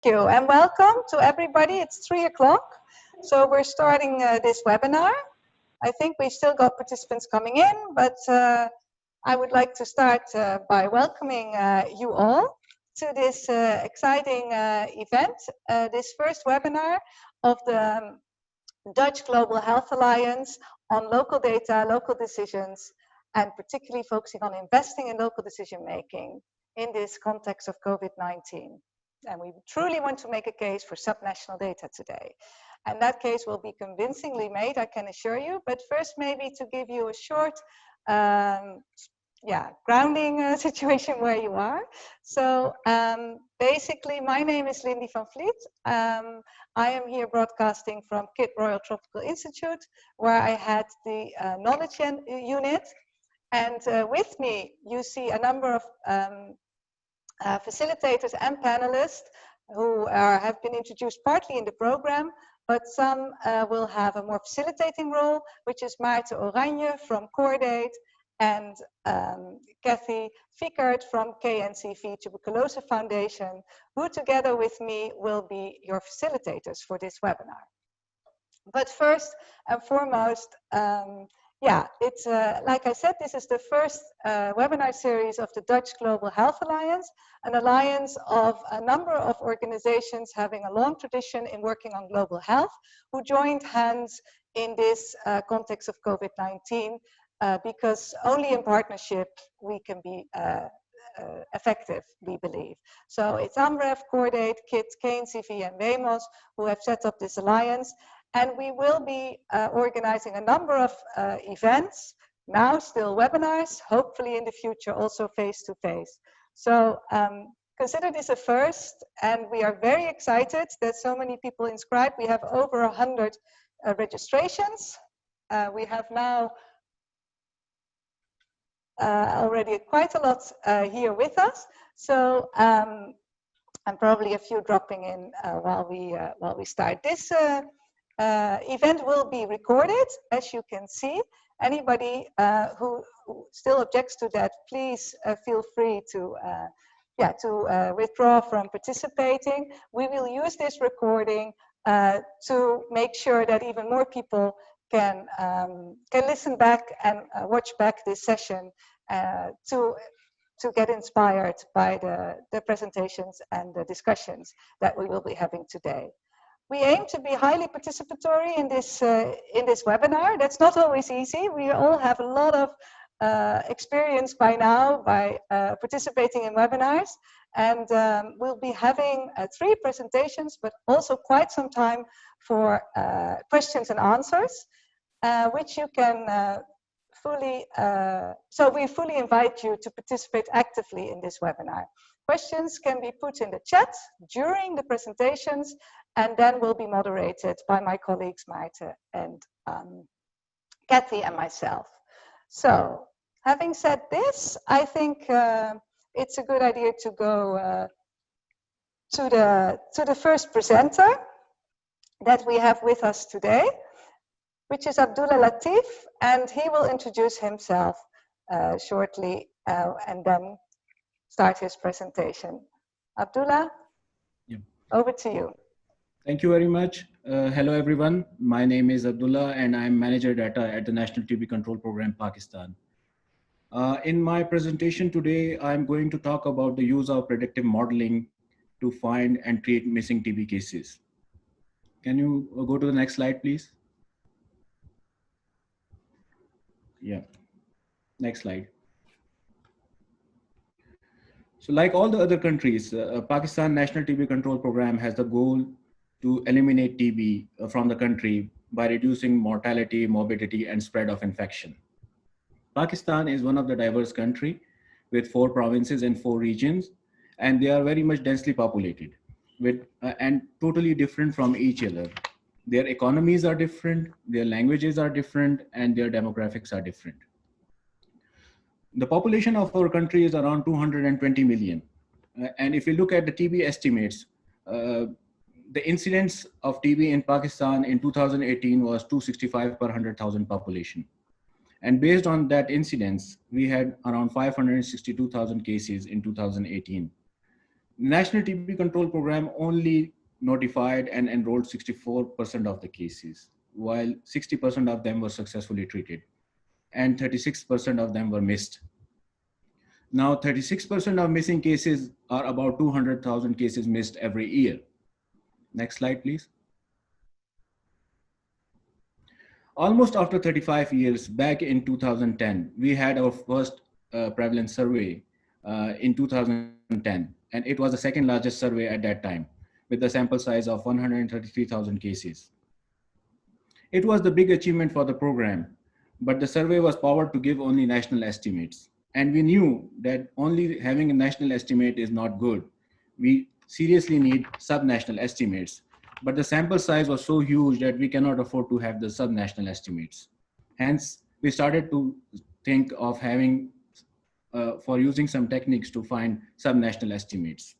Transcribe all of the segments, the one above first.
Thank you and welcome to everybody. It's 3 o'clock. So we're starting this webinar. I think we've still got participants coming in, but I would like to start by welcoming you all to this exciting event, this first webinar of the Dutch Global Health Alliance on local data, local decisions, and particularly focusing on investing in local decision making in this context of COVID-19. And we truly want to make a case for subnational data today. And that case will be convincingly made, I can assure you. But first, maybe to give you a short grounding situation where you are. So basically, my name is Lindy van Vliet. I am here broadcasting from KIT Royal Tropical Institute, where I had the knowledge unit. And with me, you see a number of facilitators and panelists who have been introduced partly in the program, but some will have a more facilitating role, which is Maarten Oranje from Cordaid and Kathy Fickert from KNCV Tuberculosis Foundation, who together with me will be your facilitators for this webinar. But first and foremost, it's like I said, this is the first webinar series of the Dutch Global Health Alliance, an alliance of a number of organizations having a long tradition in working on global health, who joined hands in this context of COVID-19, because only in partnership we can be effective, we believe. So it's AMREF, Cordaid, KIT, KNCV, and WEMOS who have set up this alliance. And we will be organizing a number of events, now still webinars, hopefully in the future also face-to-face. So consider this a first, and we are very excited that so many people inscribed. We have over 100 registrations. We have now already quite a lot here with us. So and probably a few dropping in while we start. This event will be recorded, as you can see. Anybody who still objects to that, please feel free to withdraw from participating. We will use this recording to make sure that even more people can listen back and watch back this session to get inspired by the presentations and the discussions that we will be having today. We aim to be highly participatory in this webinar. That's not always easy. We all have a lot of experience by now by participating in webinars, and we'll be having 3 presentations, but also quite some time for questions and answers, which you can so we fully invite you to participate actively in this webinar. Questions can be put in the chat during the presentations, and then will be moderated by my colleagues Maarten and Kathy and myself. So, having said this, I think it's a good idea to go to the first presenter that we have with us today, which is Abdullah Latif, and he will introduce himself shortly and then start his presentation. Abdullah, over to you. Thank you very much. Hello, everyone. My name is Abdullah, and I'm Manager Data at the National TB Control Program, Pakistan. In my presentation today, I'm going to talk about the use of predictive modeling to find and treat missing TB cases. Can you go to the next slide, please? Yeah, next slide. So like all the other countries, Pakistan National TB Control Program has the goal to eliminate TB from the country by reducing mortality, morbidity, and spread of infection. Pakistan is one of the diverse country with 4 provinces and 4 regions, and they are very much densely populated with and totally different from each other. Their economies are different, their languages are different, and their demographics are different. The population of our country is around 220 million. And if you look at the TB estimates, the incidence of TB in Pakistan in 2018 was 265 per 100,000 population. And based on that incidence, we had around 562,000 cases in 2018. National TB Control Program only notified and enrolled 64% of the cases, while 60% of them were successfully treated, and 36% of them were missed. Now, 36% of missing cases are about 200,000 cases missed every year. Next slide, please. Almost after 35 years, back in 2010, we had our first prevalence survey in 2010, and it was the second largest survey at that time, with a sample size of 133,000 cases. It was the big achievement for the program, but the survey was powered to give only national estimates. And we knew that only having a national estimate is not good. We seriously need subnational estimates, but the sample size was so huge that we cannot afford to have the subnational estimates. Hence, we started to think of having, for using some techniques to find subnational estimates.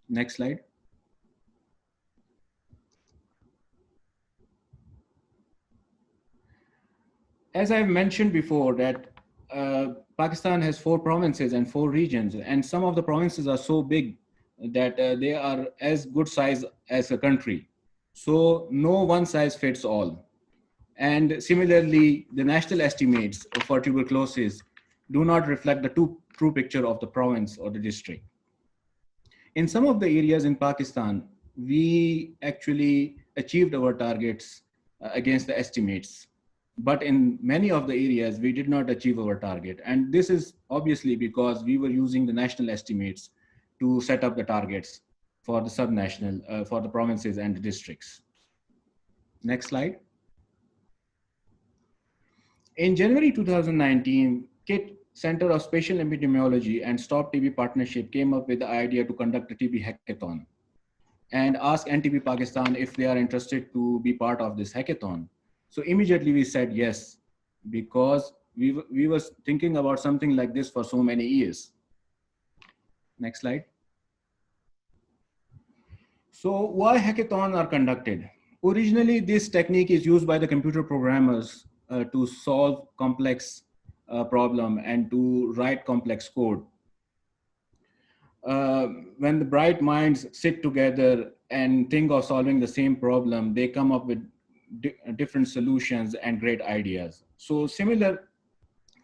Next slide. As I've mentioned before, that Pakistan has 4 provinces and 4 regions, and some of the provinces are so big that they are as good size as a country. So no one size fits all. And similarly, the national estimates for tuberculosis do not reflect the true picture of the province or the district. In some of the areas in Pakistan, we actually achieved our targets against the estimates. But in many of the areas, we did not achieve our target. And this is obviously because we were using the national estimates to set up the targets for the subnational, for the provinces and the districts. Next slide. In January 2019, KIT, Center of Spatial Epidemiology and Stop TB Partnership came up with the idea to conduct a TB hackathon and ask NTB Pakistan if they are interested to be part of this hackathon. So immediately we said yes, because we were thinking about something like this for so many years. Next slide. So why hackathons are conducted? Originally, this technique is used by the computer programmers to solve complex problem and to write complex code. When the bright minds sit together and think of solving the same problem, they come up with different solutions and great ideas. So similar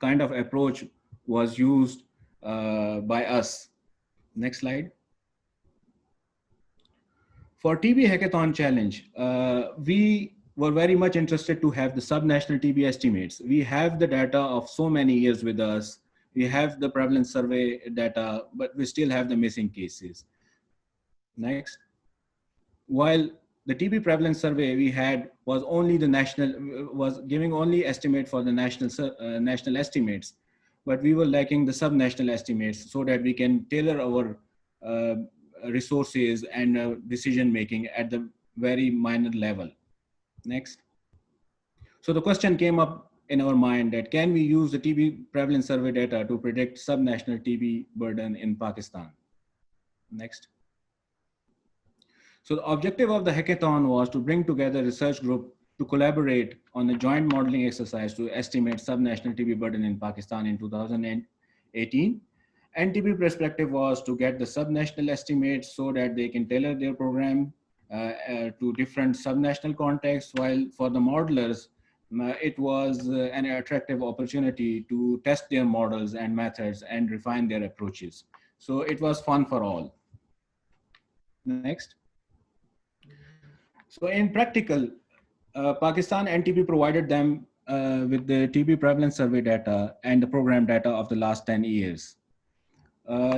kind of approach was used by us. Next slide. For TB Hackathon Challenge, we were very much interested to have the subnational TB estimates. We have the data of so many years with us. We have the prevalence survey data, but we still have the missing cases. Next. While the TB prevalence survey we had was only the national, was giving only estimate for the national estimates, but we were lacking the subnational estimates so that we can tailor our resources and decision making at the very minor level. Next. So the question came up in our mind that can we use the TB prevalence survey data to predict subnational TB burden in Pakistan? Next. So the objective of the hackathon was to bring together a research group to collaborate on a joint modeling exercise to estimate subnational TB burden in Pakistan in 2018. NTB perspective was to get the subnational estimates so that they can tailor their program to different subnational contexts, while for the modelers, it was an attractive opportunity to test their models and methods and refine their approaches. So it was fun for all. Next. So in practical, Pakistan NTB provided them with the TB prevalence survey data and the program data of the last 10 years.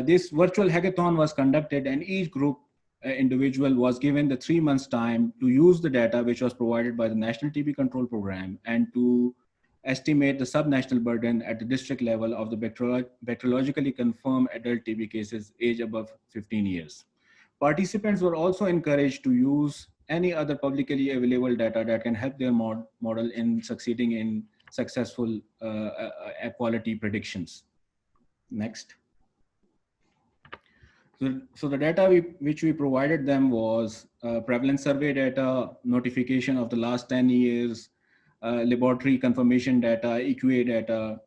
This virtual hackathon was conducted and each group individual was given the 3 months time to use the data which was provided by the National TB Control Program and to estimate the subnational burden at the district level of the bacteriologically confirmed adult TB cases age above 15 years. Participants were also encouraged to use any other publicly available data that can help their model in succeeding in successful quality predictions. Next. So the data which we provided them was prevalence survey data, notification of the last 10 years, laboratory confirmation data, EQA data,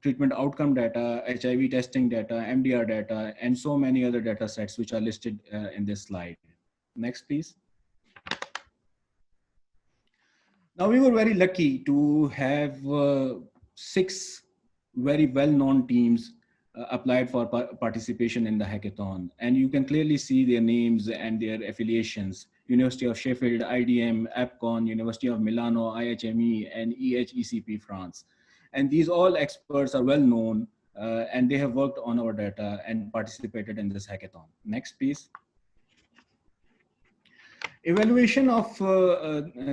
treatment outcome data, HIV testing data, MDR data, and so many other data sets which are listed in this slide. Next, please. Now, we were very lucky to have 6 very well-known teams applied for participation in the hackathon. And you can clearly see their names and their affiliations: University of Sheffield, IDM, APCON, University of Milano, IHME, and EHECP France. And these all experts are well known, and they have worked on our data and participated in this hackathon. Next, please. Evaluation of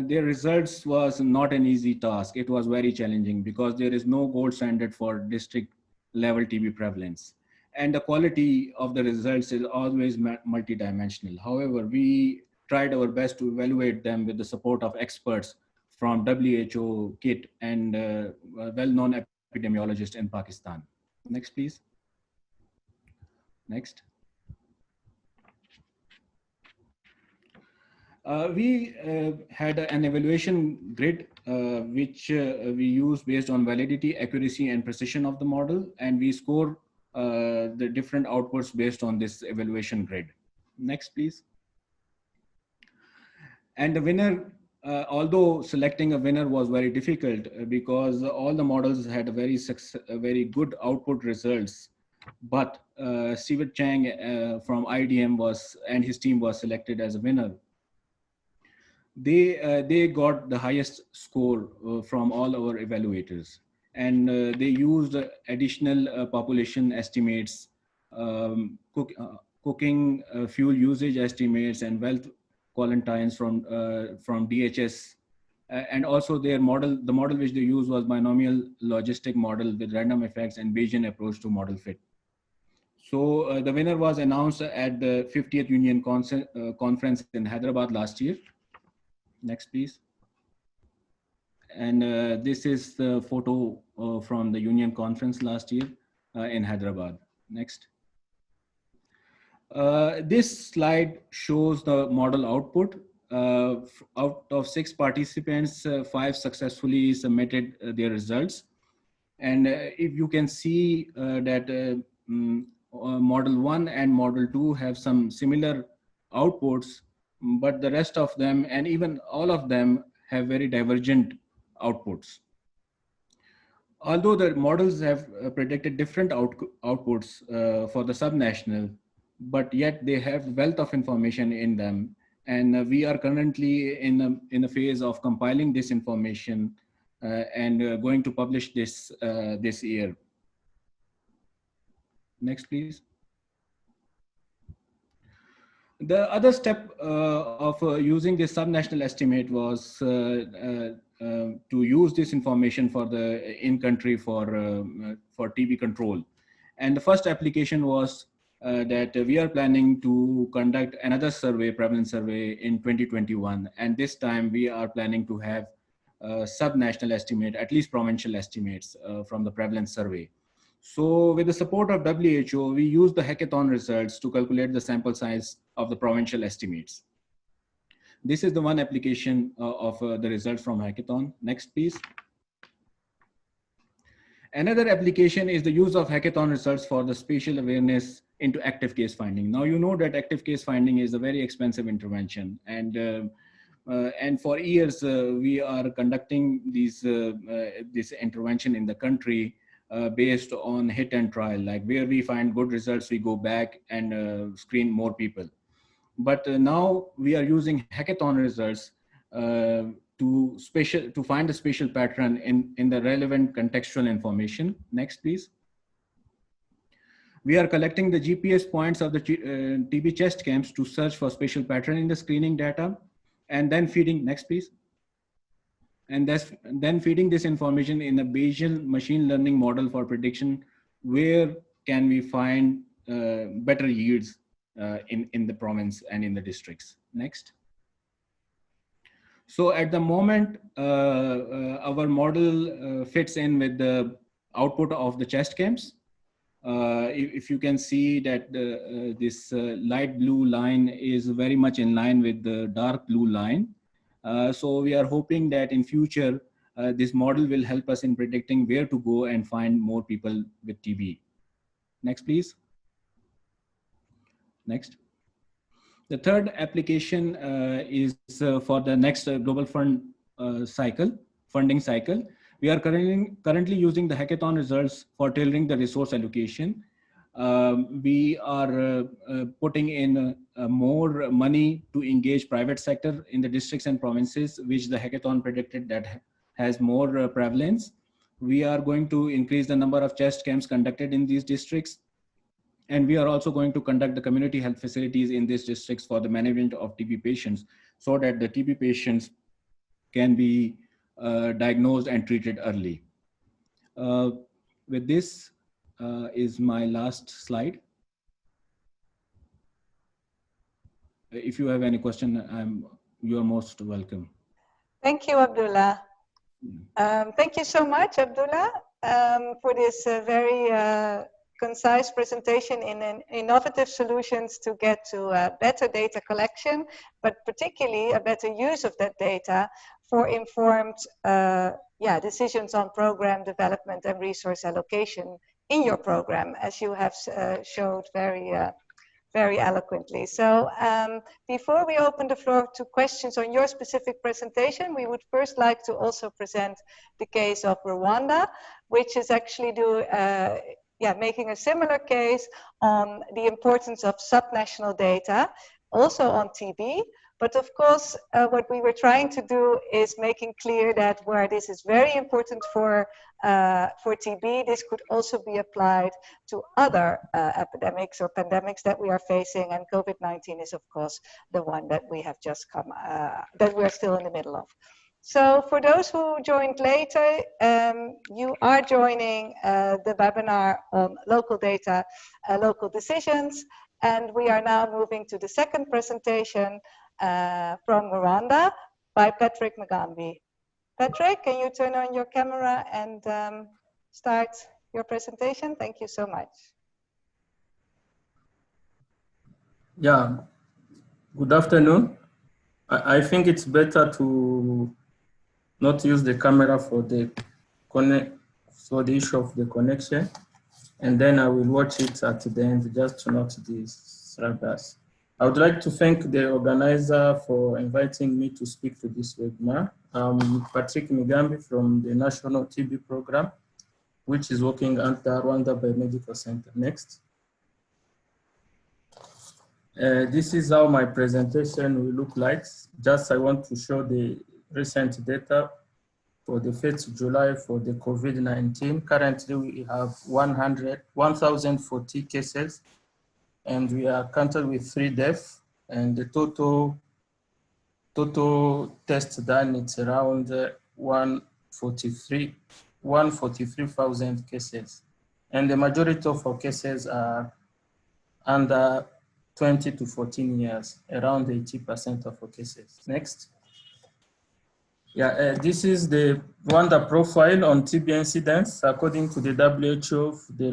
their results was not an easy task. It was very challenging because there is no gold standard for district level TB prevalence. And the quality of the results is always multidimensional. However, we tried our best to evaluate them with the support of experts from WHO, KIT, and well-known epidemiologists in Pakistan. Next, please. Next. We had an evaluation grid, which we used based on validity, accuracy, and precision of the model. And we score the different outputs based on this evaluation grid. Next, please. And the winner, although selecting a winner was very difficult because all the models had very good output results. But Stewart Chang from IDM and his team was selected as a winner. They got the highest score from all our evaluators, and they used additional population estimates, cooking fuel usage estimates, and wealth quarantines from DHS, and also their model. The model which they used was binomial logistic model with random effects and Bayesian approach to model fit. So the winner was announced at the 50th Union Conference in Hyderabad last year. Next, please. And this is the photo from the Union Conference last year in Hyderabad. Next. This slide shows the model output. Out of 6 participants, 5 successfully submitted their results. And if you can see that model 1 and model 2 have some similar outputs, but the rest of them, and even all of them, have very divergent outputs. Although the models have predicted different outputs for the subnational, but yet they have wealth of information in them. And we are currently in a phase of compiling this information and going to publish this this year. Next, please. The other step of using this subnational estimate was to use this information for the in-country for TB control. And the first application was that we are planning to conduct another survey, prevalence survey, in 2021. And this time we are planning to have subnational estimate, at least provincial estimates from the prevalence survey. So with the support of WHO, we used the hackathon results to calculate the sample size of the provincial estimates. This is the one application of the results from hackathon. Next, please. Another application is the use of hackathon results for the spatial awareness into active case finding. Now, you know that active case finding is a very expensive intervention. And for years, we are conducting this intervention in the country based on hit and trial, like where we find good results, we go back and screen more people. But now we are using hackathon results to find a spatial pattern in the relevant contextual information. Next, please. We are collecting the GPS points of the TB chest camps to search for spatial pattern in the screening data, and then feeding, next please. And then feeding this information in a Bayesian machine learning model for prediction, where can we find better yields in the province and in the districts. Next. So at the moment, our model fits in with the output of the chest camps. If you can see that this light blue line is very much in line with the dark blue line. So we are hoping that in future, This model will help us in predicting where to go and find more people with TB. Next, please. Next. The third application is for the next global funding cycle. We are currently using the hackathon results for tailoring the resource allocation. We are putting in more money to engage private sector in the districts and provinces, which the hackathon predicted that has more prevalence. We are going to increase the number of chest camps conducted in these districts. And we are also going to conduct the community health facilities in these districts for the management of TB patients, so that the TB patients can be diagnosed and treated early. With this is my last slide. If you have any question, you are most welcome. Thank you, Abdullah. Thank you so much, Abdullah, for this very concise presentation in innovative solutions to get to better data collection, but particularly a better use of that data for informed decisions on program development and resource allocation in your program, as you have showed very eloquently. So before we open the floor to questions on your specific presentation, we would first like to also present the case of Rwanda, which is actually making a similar case on the importance of subnational data, also on TB. But of course, what we were trying to do is making clear that where this is very important for TB, this could also be applied to other epidemics or pandemics that we are facing, and COVID-19 is of course the one that we have just that we're still in the middle of. So for those who joined later, you are joining the webinar on local data, local decisions, and we are now moving to the second presentation from Rwanda by Patrick Mugambi. Patrick, can you turn on your camera and start your presentation? Thank you so much. Yeah, good afternoon. I think it's better to not use the camera for the issue of the connection, and then I will watch it at the end just to not disrupt us. I would like to thank the organizer for inviting me to speak to this webinar. I'm Patrick Mugambi from the National TB Program, which is working under Rwanda Biomedical Center. Next. This is how my presentation will look like. Just I want to show the recent data for the 1st of July for the COVID-19. Currently, we have 1,040 cases, and we are counted with 3 deaths, and the total tests done, it's around 143,000 cases. And the majority of our cases are under 20 to 14 years, around 80% of our cases. Next. Yeah, this is the Rwanda profile on TB incidence. According to the WHO, the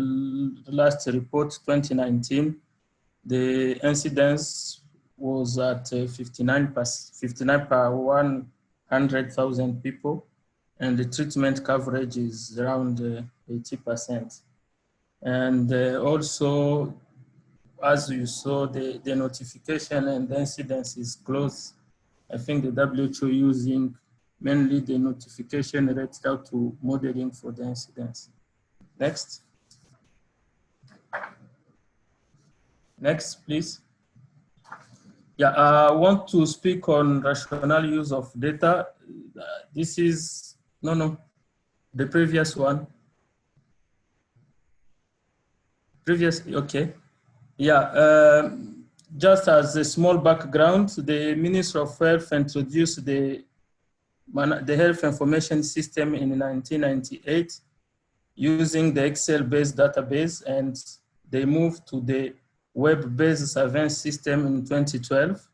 last report, 2019, the incidence was at 59 per 100,000 people, and the treatment coverage is around 80%. And also, as you saw, the notification and the incidence is close. I think the WHO using mainly the notification rate out to modeling for the incidence. Next. Next, please. Yeah, I want to speak on rational use of data. This is, the previous one. Okay. Yeah, just as a small background, the Ministry of Health introduced the Health Information System in 1998 using the Excel-based database, and they moved to the web-based surveillance system in 2012.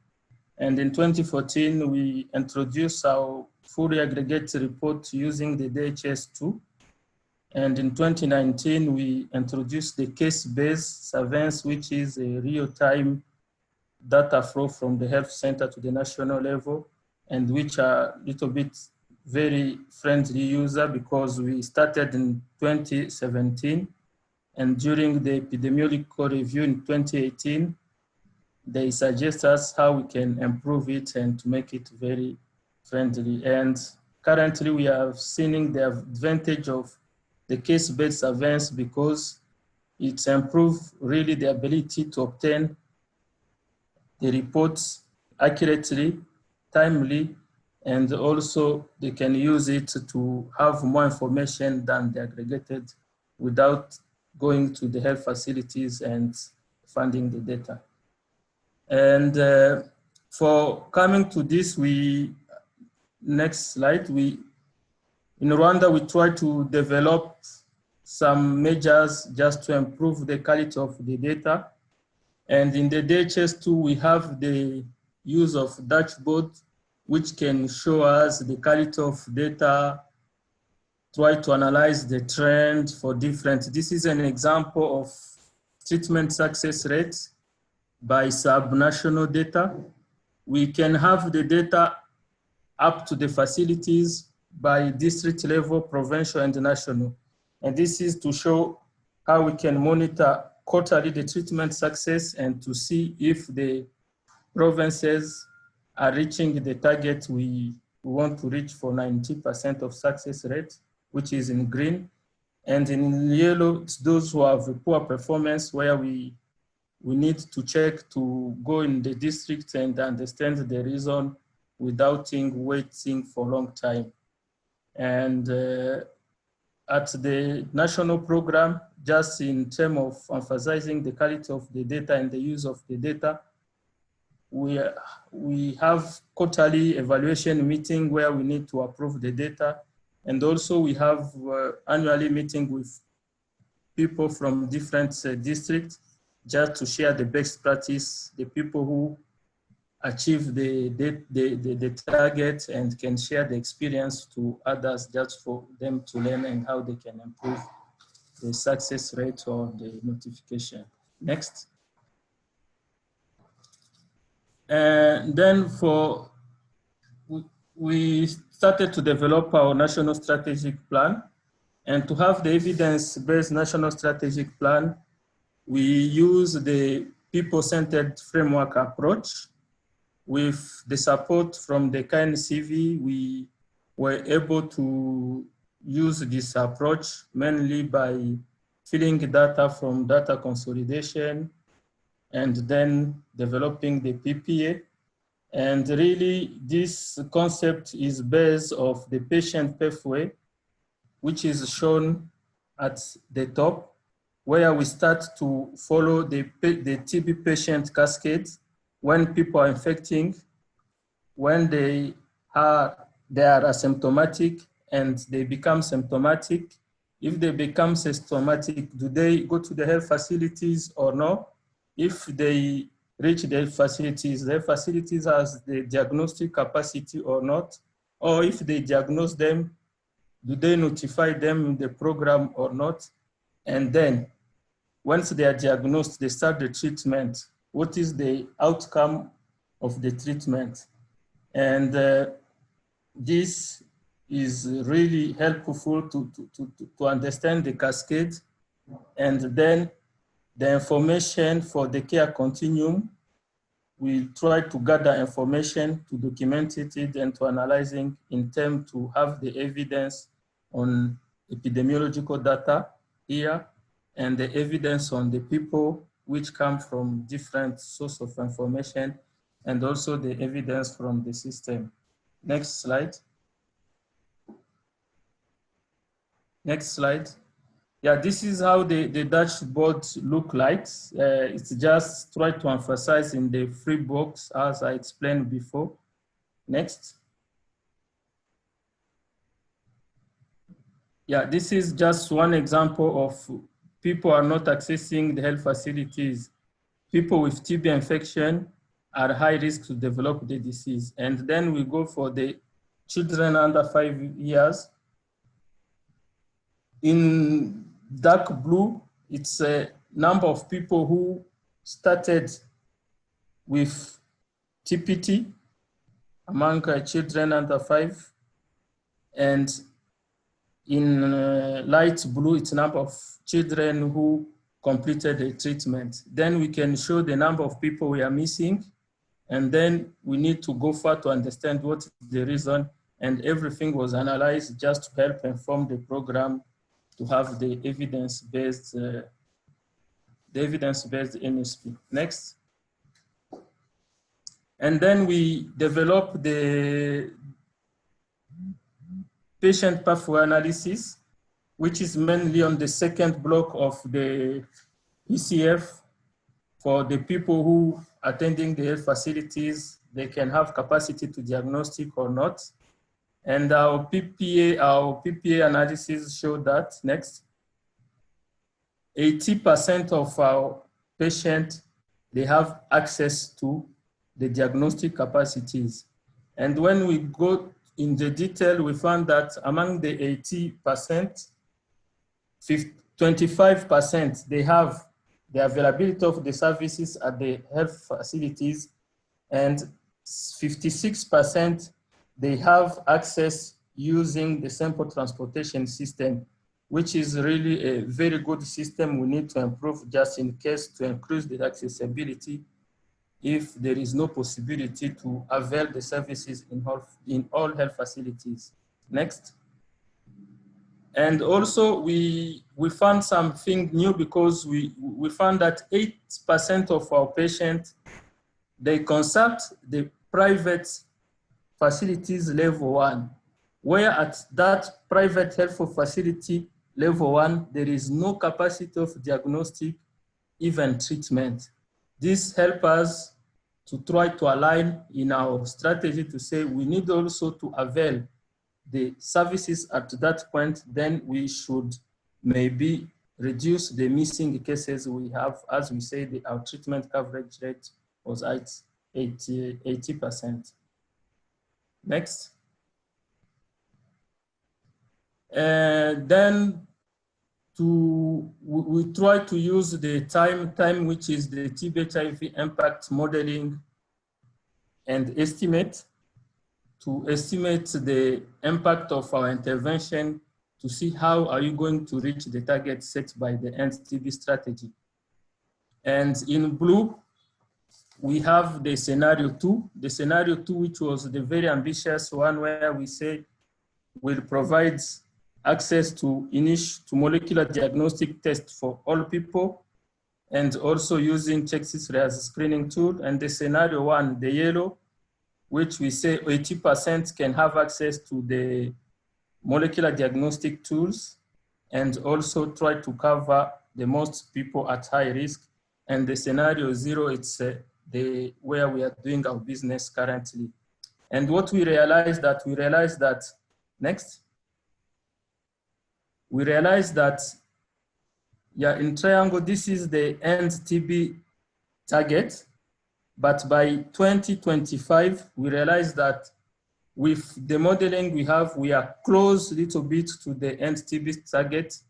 And in 2014, we introduced our fully aggregated report using the DHS2. And in 2019, we introduced the case-based surveillance, which is a real-time data flow from the health center to the national level, and which are a little bit very friendly user because we started in 2017, and during the epidemiological review in 2018, they suggest us how we can improve it and to make it very friendly. And currently we are seeing the advantage of the case-based surveillance because it's improved really the ability to obtain the reports accurately, timely, and also they can use it to have more information than the aggregated without going to the health facilities and funding the data. And for coming to this, next slide, in Rwanda, we try to develop some measures just to improve the quality of the data. And in the DHS2, we have the use of dashboard, which can show us the quality of data, try to analyze the trend for different. This is an example of treatment success rates by subnational data. We can have the data up to the facilities by district level, provincial, and national. And this is to show how we can monitor quarterly the treatment success and to see if the provinces are reaching the target we want to reach for 90% of success rate, which is in green. And in yellow, it's those who have a poor performance where we need to check to go in the district and understand the reason without waiting for a long time. And at the national program, just in terms of emphasizing the quality of the data and the use of the data, we have quarterly evaluation meeting where we need to approve the data. And also we have annually meeting with people from different districts just to share the best practice, the people who achieve the target and can share the experience to others just for them to learn and how they can improve the success rate or the notification. Next. And then we started to develop our national strategic plan, and to have the evidence-based national strategic plan, we use the people-centered framework approach. With the support from the KNCV, we were able to use this approach mainly by filling data from data consolidation and then developing the PPA. And really, this concept is based off the patient pathway, which is shown at the top, where we start to follow the TB patient cascade when people are infecting, when they are asymptomatic and they become symptomatic. If they become symptomatic, do they go to the health facilities or no? If they reach the facilities has the diagnostic capacity or not? Or if they diagnose them, do they notify them in the program or not? And then once they are diagnosed, they start the treatment. What is the outcome of the treatment? And this is really helpful to understand the cascade, and then the information for the care continuum. We try to gather information, to document it and to analyzing in terms to have the evidence on epidemiological data here and the evidence on the people which come from different sources of information, and also the evidence from the system. Next slide. Next slide. Yeah, this is how the dashboard look like. It's just try to emphasize in the free box as I explained before. Next. Yeah, this is just one example of people are not accessing the health facilities. People with TB infection are high risk to develop the disease. And then we go for the children under 5 years. In dark blue, it's a number of people who started with TPT among children under 5. And in light blue, it's the number of children who completed the treatment. Then we can show the number of people we are missing. And then we need to go far to understand what is the reason. And everything was analyzed just to help inform the program to have the evidence-based NSP. Next. And then we develop the patient pathway analysis, which is mainly on the second block of the ECF. For the people who attending the health facilities, they can have capacity to diagnostic or not. And our PPA analysis showed that, next, 80% of our patients, they have access to the diagnostic capacities. And when we go in the detail, we found that among the 80%, 25%, they have the availability of the services at the health facilities, and 56%, they have access using the sample transportation system, which is really a very good system we need to improve just in case to increase the accessibility if there is no possibility to avail the services in all health facilities. Next. And also we found something new because we found that 8% of our patients, they consult the private facilities level 1, where at that private health facility level 1, there is no capacity of diagnostic, even treatment. This helps us to try to align in our strategy to say we need also to avail the services at that point, then we should maybe reduce the missing cases we have. As we say, our treatment coverage rate was at 80%. Next. Then we try to use the time which is the TB-HIV impact modeling and estimate to estimate the impact of our intervention to see how are you going to reach the target set by the NTB strategy. And in blue, we have the scenario 2. The scenario 2, which was the very ambitious one where we say we'll provide access to molecular diagnostic tests for all people, and also using CheckSys as a screening tool. And the scenario 1, the yellow, which we say 80% can have access to the molecular diagnostic tools, and also try to cover the most people at high risk. And the scenario 0, it's where we are doing our business currently. And what we realized that, next. We realized that, yeah, in triangle, this is the end TB target. But by 2025, we realized that with the modeling we have, we are close a little bit to the end TB target.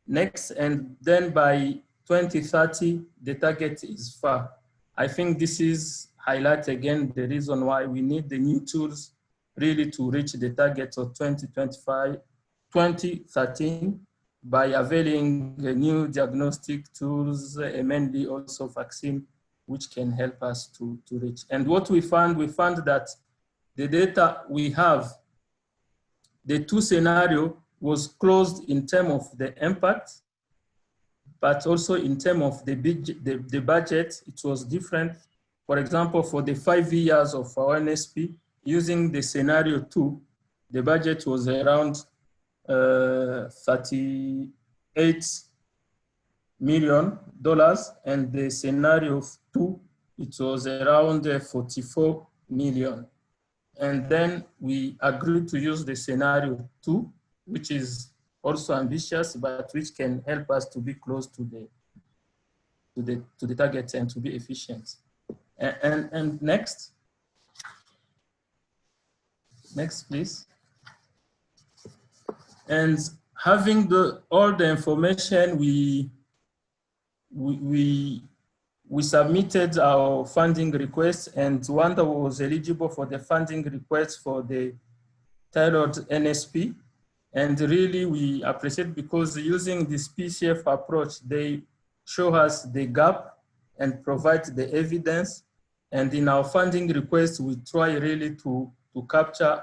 Next, and then by 2030, the target is far. I think this is highlight again the reason why we need the new tools really to reach the target of 2013 by availing new diagnostic tools, mainly also vaccine, which can help us to reach. And what we found that the data we have, the 2 scenario was closed in terms of the impact, but also in terms of the budget, it was different. For example, for the 5 years of our NSP, using the scenario 2, the budget was around $38 million, and the scenario 2, it was around 44 million. And then we agreed to use the scenario 2, which is also ambitious, but which can help us to be close to the target and to be efficient. And next. Next, please. And having all the information, we submitted our funding request, and Rwanda was eligible for the funding request for the tailored NSP. And really we appreciate because using this PCF approach, they show us the gap and provide the evidence. And in our funding request, we try really to capture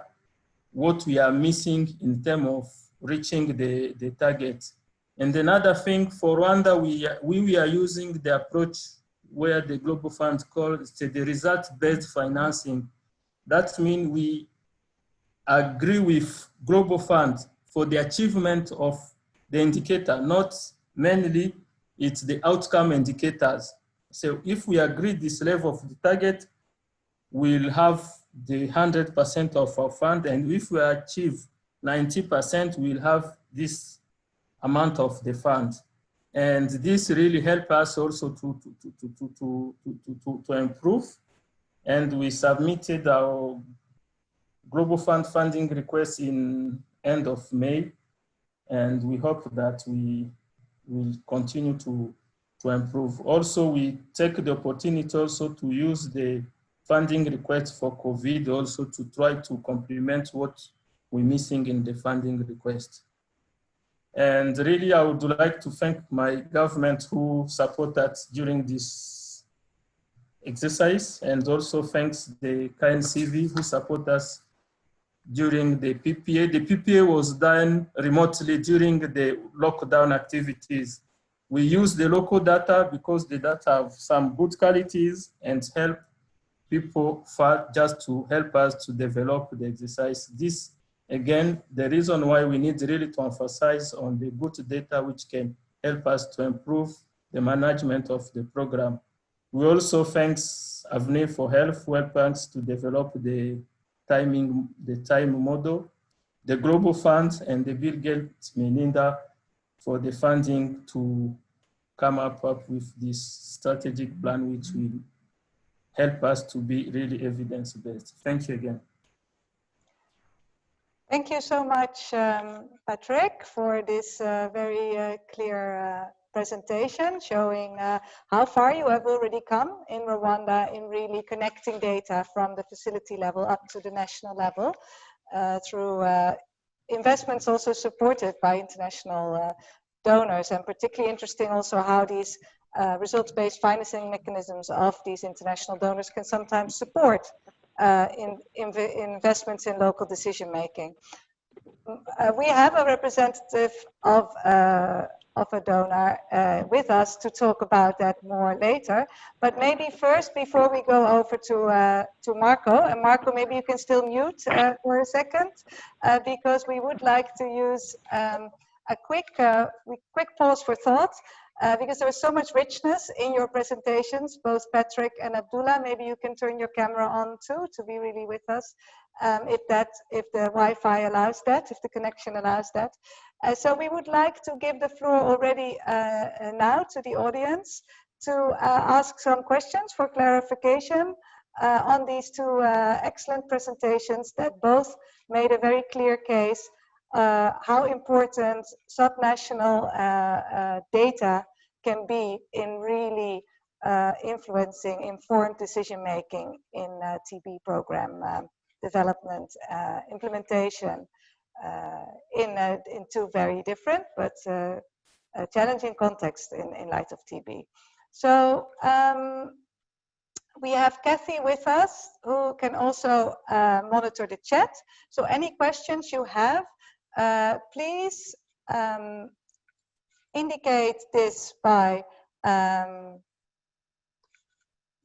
what we are missing in terms of reaching the target. And another thing for Rwanda, we are using the approach where the Global Fund calls the result-based financing. That means we agree with Global Fund for the achievement of the indicator, not mainly it's the outcome indicators. So if we agree this level of the target, we'll have the 100% of our fund, and if we achieve 90%, we'll have this amount of the fund. And this really helps us also to improve. And we submitted our Global Fund funding request in end of May, and we hope that we will continue to improve. Also, we take the opportunity also to use the funding request for COVID also to try to complement what we're missing in the funding request. And really, I would like to thank my government who support us during this exercise, and also thanks the KNCV who support us during the PPA. The PPA was done remotely during the lockdown activities. We use the local data because the data have some good qualities and help people just to help us to develop the exercise. This, again, the reason why we need really to emphasize on the good data which can help us to improve the management of the program. We also thanks Avni for help us to develop the time model, the Global Fund, and the Bill Gates Melinda for the funding to come up with this strategic plan which will help us to be really evidence-based. Thank you again. Thank you so much, Patrick, for this very clear presentation showing how far you have already come in Rwanda in really connecting data from the facility level up to the national level through investments also supported by international donors, and particularly interesting also how these results-based financing mechanisms of these international donors can sometimes support investments in local decision making. We have a representative of a donor with us to talk about that more later. But maybe first, before we go over to Marco, and Marco, maybe you can still mute for a second, because we would like to use a quick pause for thought. Because there was so much richness in your presentations, both Patrick and Abdullah. Maybe you can turn your camera on too to be really with us, if the Wi-Fi allows that, if the connection allows that. So we would like to give the floor already now to the audience to ask some questions for clarification on these two excellent presentations that both made a very clear case how important subnational data can be in really influencing informed decision making in TB program development, implementation in two very different but challenging contexts in light of TB. So we have Kathy with us who can also monitor the chat. So any questions you have, please indicate this by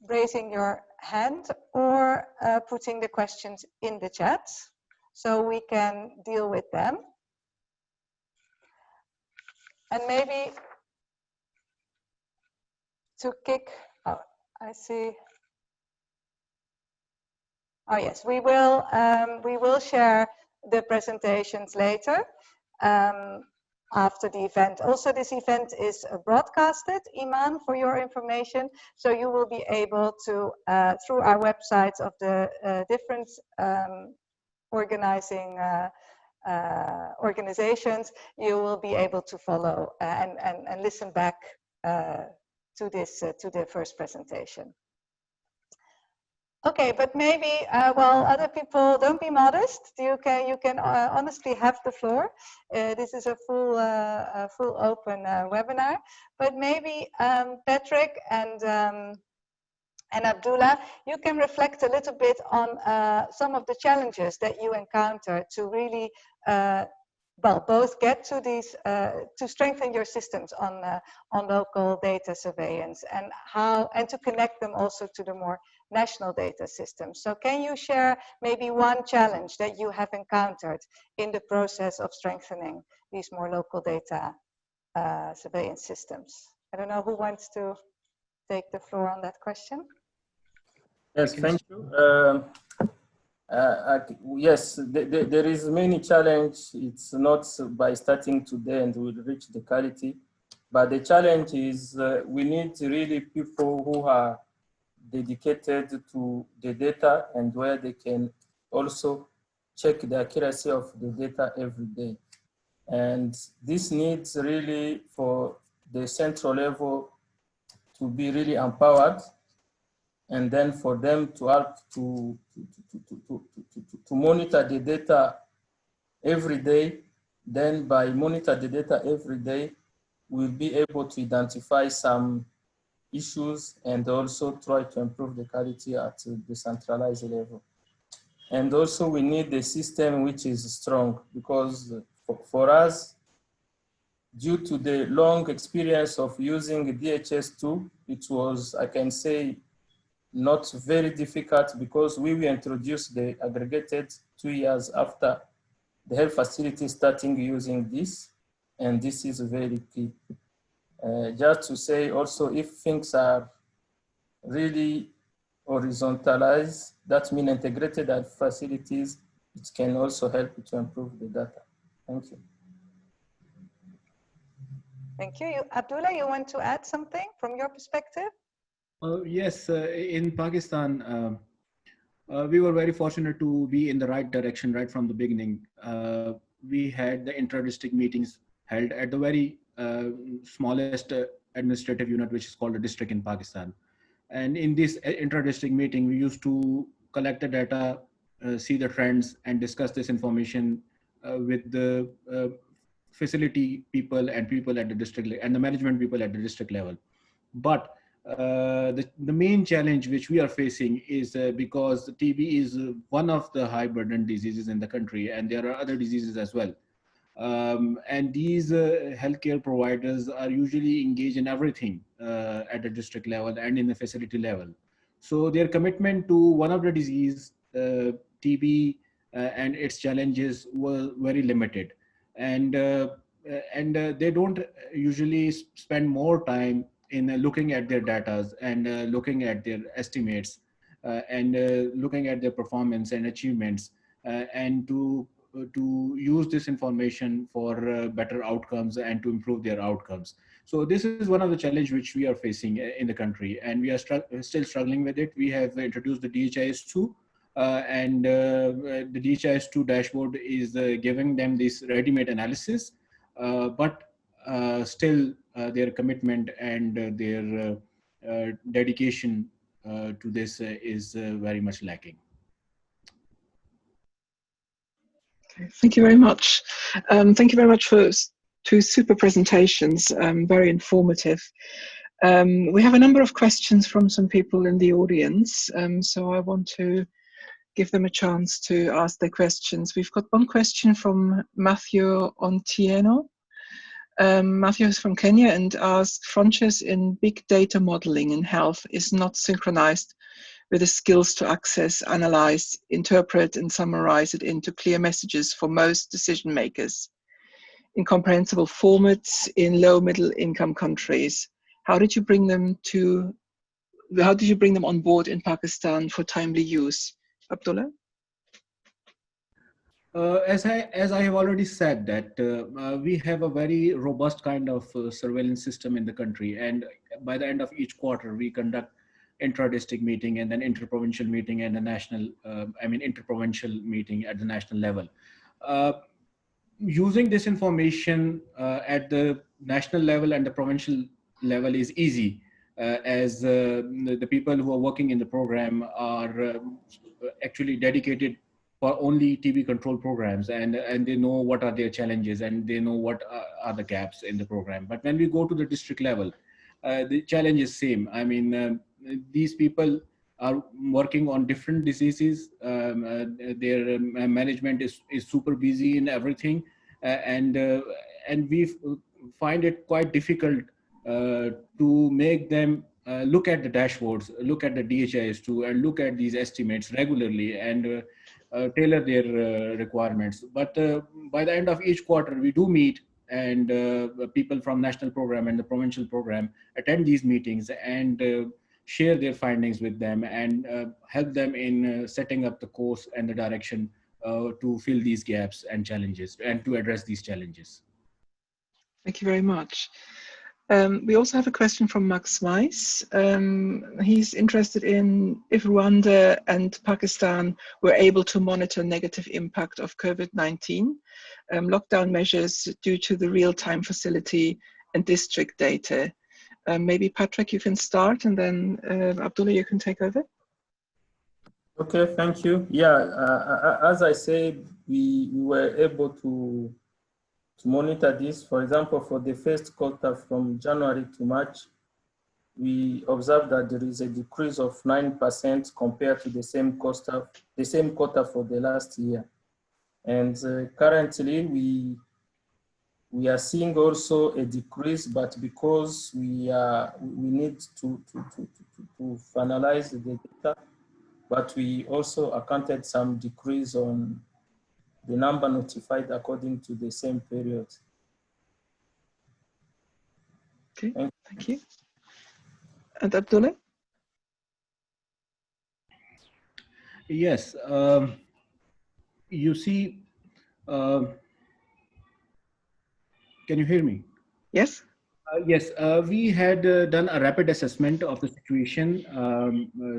raising your hand or putting the questions in the chat so we can deal with them. And maybe to kick, oh, I see. Oh yes, we will share the presentations later after the event. Also, this event is broadcasted, Iman, for your information, so you will be able to, through our websites of the different organizations, you will be able to follow and listen back to the first presentation. Okay, but maybe while other people don't be modest, you can honestly have the floor. This is a full open webinar. But maybe Patrick and Abdullah, you can reflect a little bit on some of the challenges that you encounter to really well, both get to these, to strengthen your systems on local data surveillance and to connect them also to the more national data systems. So can you share maybe one challenge that you have encountered in the process of strengthening these more local data surveillance systems? I don't know who wants to take the floor on that question. Yes, thank you. Yes, there is many challenge. It's not by starting today and we'll reach the quality, but the challenge is we need really people who are dedicated to the data and where they can also check the accuracy of the data every day. And this needs really for the central level to be really empowered, and then for them to help to monitor the data every day. Then by monitor the data every day, we'll be able to identify some issues and also try to improve the quality at the centralized level. And also we need a system which is strong, because for us, due to the long experience of using DHS2, it was, I can say, not very difficult, because we will introduce the aggregated 2 years after the health facility starting using this, and this is very key. Just to say also, if things are really horizontalized, that means integrated at facilities, it can also help to improve the data. Thank you. Thank you. Abdullah, you want to add something from your perspective? Yes, in Pakistan, we were very fortunate to be in the right direction right from the beginning. We had the intra-district meetings held at the very smallest administrative unit, which is called a district in Pakistan. And in this intra-district meeting, we used to collect the data, see the trends, and discuss this information with the facility people and people at the district and the management people at the district level. But the main challenge which we are facing is because TB is one of the high burden diseases in the country, and there are other diseases as well. And these healthcare providers are usually engaged in everything at the district level and in the facility level. So their commitment to one of the disease, TB, and its challenges were very limited. And they don't usually spend more time in looking at their data and looking at their estimates and looking at their performance and achievements and to use this information for better outcomes and to improve their outcomes. So this is one of the challenges which we are facing in the country, and we are still struggling with it. We have introduced the DHIS2 and the DHIS2 dashboard is giving them this ready-made analysis, but still their commitment and their dedication to this is very much lacking. Okay, thank you very much. Thank you very much for two super presentations, very informative. We have a number of questions from some people in the audience, so I want to give them a chance to ask their questions. We've got one question from Matthew Ontieno. Matthew is from Kenya and asks, frontiers in big data modeling in health is not synchronized with the skills to access, analyze, interpret, and summarize it into clear messages for most decision makers in comprehensible formats in low middle income countries. How did you bring them on board in Pakistan for timely use? Abdullah? As I have already said that we have a very robust kind of surveillance system in the country, and by the end of each quarter we conduct intra-district meeting and then interprovincial meeting and the national, interprovincial meeting at the national level. Using this information at the national level and the provincial level is easy, as the people who are working in the program are actually dedicated for only TB control programs, and they know what are their challenges and they know what are the gaps in the program. But when we go to the district level, the challenge is same. I mean, these people are working on different diseases. Their management is super busy in everything, and we find it quite difficult to make them look at the dashboards, look at the DHIS2, and look at these estimates regularly and tailor their requirements. But by the end of each quarter, we do meet, and people from national program and the provincial program attend these meetings and share their findings with them and help them in setting up the course and the direction to fill these gaps and challenges and to address these challenges. Thank you very much. We also have a question from Max Weiss. He's interested in if Rwanda and Pakistan were able to monitor negative impact of COVID-19 lockdown measures due to the real-time facility and district data. Maybe Patrick, you can start, and then Abdullah, you can take over. Okay, thank you. Yeah, as I said, we were able to monitor this. For example, for the first quarter from January to March, we observed that there is a decrease of 9% compared to the same quarter for the last year. And currently we are seeing also a decrease, but because we need to finalize the data, but we also accounted some decrease on the number notified according to the same period. Okay, thank you. And Abdullah? Yes, you see, can you hear me? Yes. Yes, we had done a rapid assessment of the situation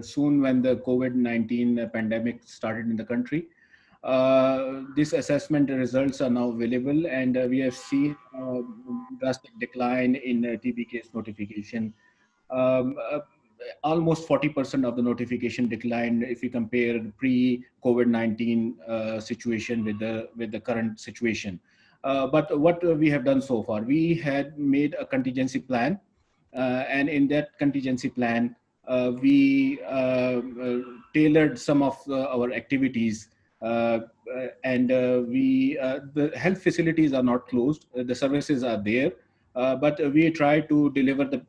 soon when the COVID-19 pandemic started in the country. This assessment results are now available, and we have seen drastic decline in TB case notification. Almost 40% of the notification declined if you compare pre-COVID-19 situation with the current situation. But what we have done so far, we had made a contingency plan, and in that contingency plan, we tailored some of our activities, and the health facilities are not closed, the services are there, but we try to deliver the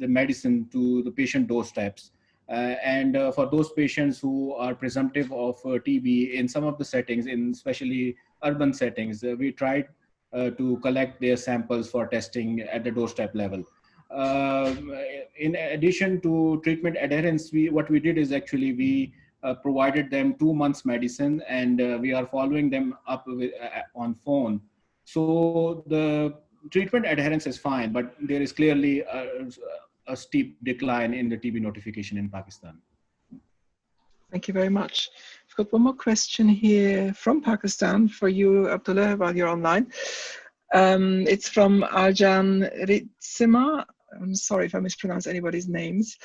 medicine to the patient doorsteps. And for those patients who are presumptive of TB in some of the settings, in especially urban settings, we tried to collect their samples for testing at the doorstep level. In addition to treatment adherence, what we did is actually we provided them 2 months medicine, and we are following them up with, on phone. So the treatment adherence is fine, but there is clearly a steep decline in the TB notification in Pakistan. Thank you very much. I've got one more question here from Pakistan for you, Abdullah, while you're online. It's from Arjan Ritsima. I'm sorry if I mispronounce anybody's names.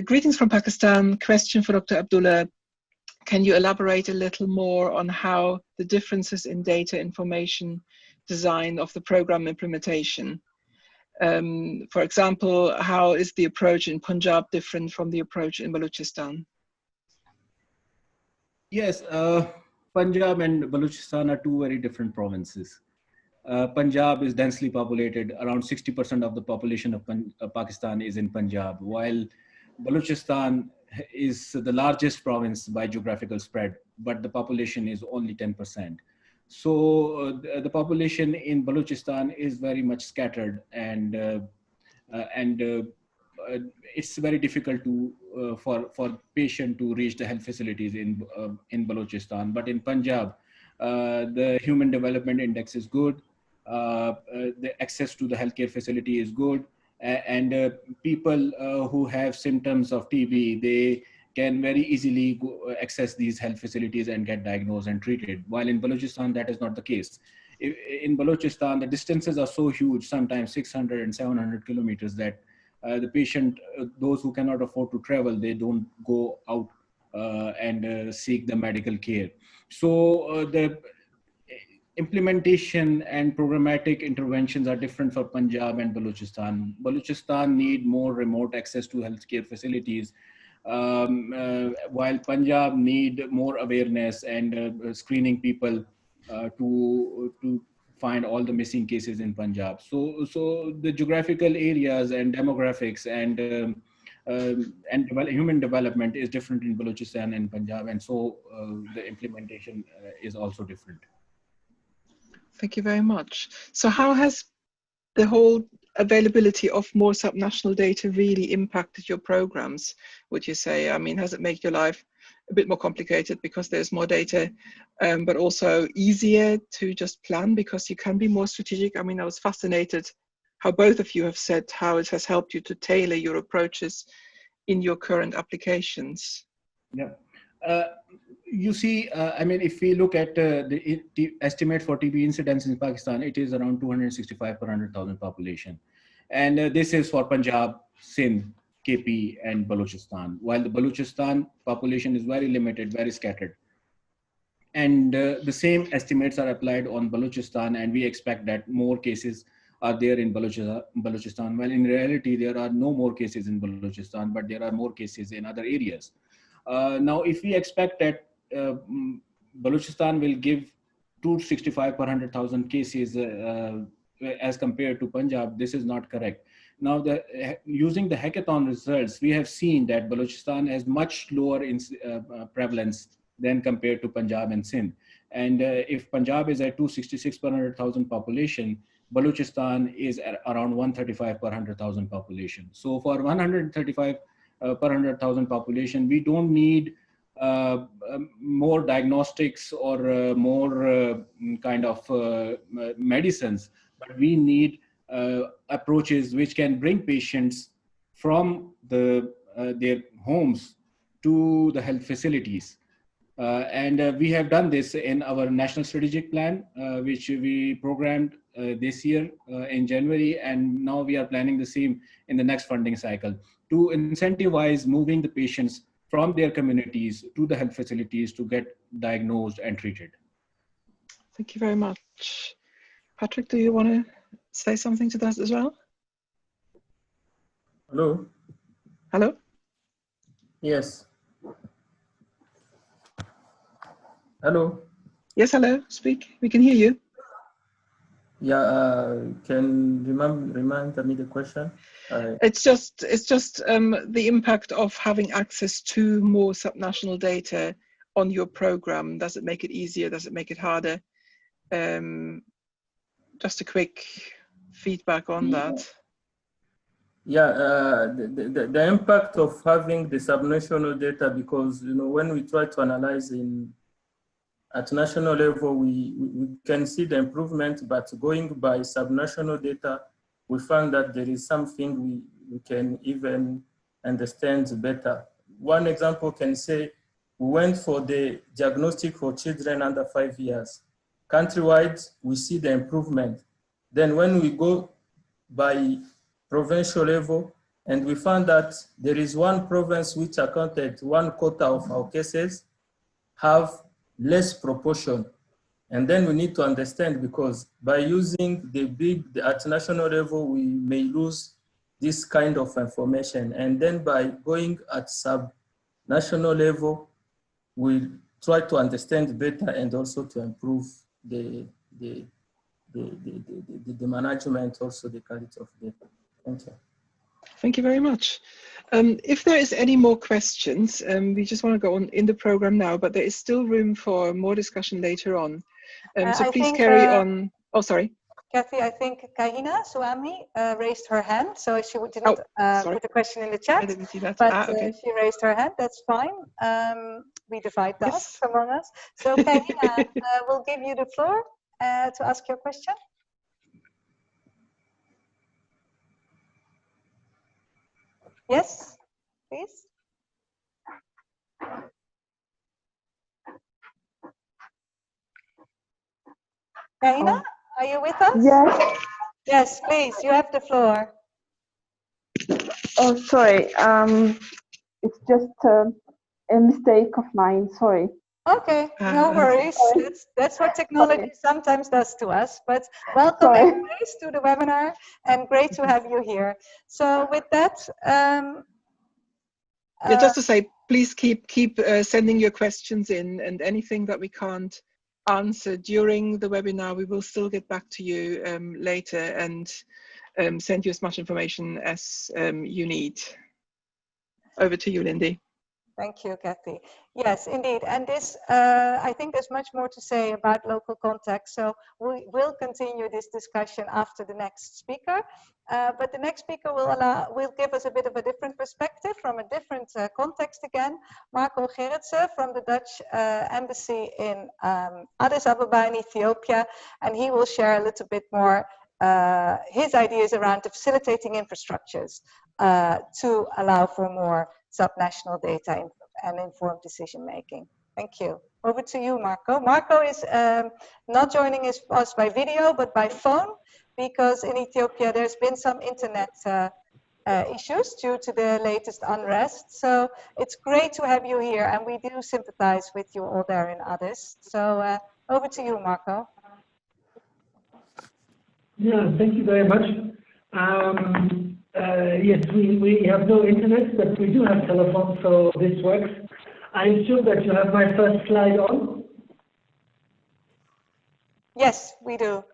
Greetings from Pakistan. Question for Dr. Abdullah. Can you elaborate a little more on how the differences in data information design of the program implementation? For example, how is the approach in Punjab different from the approach in Balochistan? Yes, Punjab and Balochistan are two very different provinces. Punjab is densely populated. Around 60% of the population of Pakistan is in Punjab, while Balochistan is the largest province by geographical spread, but the population is only 10%. So the population in Balochistan is very much scattered, and it's very difficult to for patient to reach the health facilities in Balochistan. But in Punjab, the Human Development Index is good. The access to the healthcare facility is good, and people who have symptoms of TB, they can very easily access these health facilities and get diagnosed and treated. While in Balochistan, that is not the case. In Balochistan, the distances are so huge, sometimes 600 and 700 kilometers, that the patient, those who cannot afford to travel, they don't go out and seek the medical care. So the implementation and programmatic interventions are different for Punjab and Balochistan. Balochistan need more remote access to healthcare facilities, while Punjab need more awareness and screening people to find all the missing cases in Punjab. So the geographical areas and demographics and human development is different in Balochistan and Punjab, and so the implementation is also different. Thank you very much. So how has the whole availability of more subnational data really impacted your programs, would you say? I mean, has it made your life a bit more complicated because there's more data, but also easier to just plan because you can be more strategic? I mean, I was fascinated how both of you have said how it has helped you to tailor your approaches in your current applications. Yeah. You see, I mean, if we look at the estimate for TB incidence in Pakistan, it is around 265 per 100,000 population. And this is for Punjab, Sindh, KP, and Balochistan. While the Balochistan population is very limited, very scattered. And the same estimates are applied on Balochistan, and we expect that more cases are there in Balochistan. Well, in reality, there are no more cases in Balochistan, but there are more cases in other areas. Now, if we expect that Balochistan will give 265 per 100,000 cases as compared to Punjab, this is not correct. Now, using the hackathon results, we have seen that Balochistan has much lower prevalence than compared to Punjab and Sindh. And if Punjab is at 266 per 100,000 population, Balochistan is at around 135 per 100,000 population. So for 135 per 100,000 population, we don't need more diagnostics or more kind of medicines, but we need approaches which can bring patients from their homes to the health facilities. And we have done this in our national strategic plan, which we programmed this year in January, and now we are planning the same in the next funding cycle to incentivize moving the patients from their communities to the health facilities to get diagnosed and treated. Thank you very much. Patrick, do you want to say something to that as well? Hello? Hello? Yes. Hello? Yes, hello, speak. We can hear you. Yeah, can remind me the question? It's just the impact of having access to more subnational data on your program. Does it make it easier? Does it make it harder? Just a quick feedback on that. Yeah, the impact of having the subnational data, because when we try to analyze at national level, we can see the improvement, but going by subnational data, we found that there is something we can even understand better. One example can say, we went for the diagnostic for children under 5 years. Countrywide, we see the improvement. Then when we go by provincial level, and we found that there is one province which accounted 1/4 of our cases have less proportion. And then we need to understand, because by using at national level, we may lose this kind of information. And then by going at sub-national level, we try to understand better and also to improve the management, also the quality of data. Thank you. Thank you very much. If there is any more questions, we just want to go on in the program now, but there is still room for more discussion later on. So please carry on. Oh, sorry. Kathy, I think Kahina Swami raised her hand, so she didn't put a question in the chat. I didn't see that. But Okay. she raised her hand. That's fine. We divide tasks among us. So Kahina, we'll give you the floor to ask your question. Yes, please. Kahina, are you with us? Yes. Yes, please. You have the floor. Oh, sorry. It's just a mistake of mine. Sorry. Okay, no worries. That's what technology sometimes does to us. But welcome anyways to the webinar, and great to have you here. So with that, yeah, just to say, please keep sending your questions in, and anything that we can't answer during the webinar, we will still get back to you later and send you as much information as you need. Over to you, Lindy. Thank you, Kathy. Yes, indeed. And this, I think there's much more to say about local context. So we will continue this discussion after the next speaker. But the next speaker will give us a bit of a different perspective from a different context again. Marco Gerritsen from the Dutch Embassy in Addis Ababa in Ethiopia. And he will share a little bit more his ideas around the facilitating infrastructures to allow for more subnational data and informed decision making. Thank you. Over to you, Marco. Marco is not joining us by video, but by phone, because in Ethiopia there's been some internet issues due to the latest unrest. So it's great to have you here, and we do sympathize with you all there in Addis. So over to you, Marco. Yeah, thank you very much. Yes, we have no internet, but we do have telephone, so this works. I assume that you have my first slide on? Yes, we do.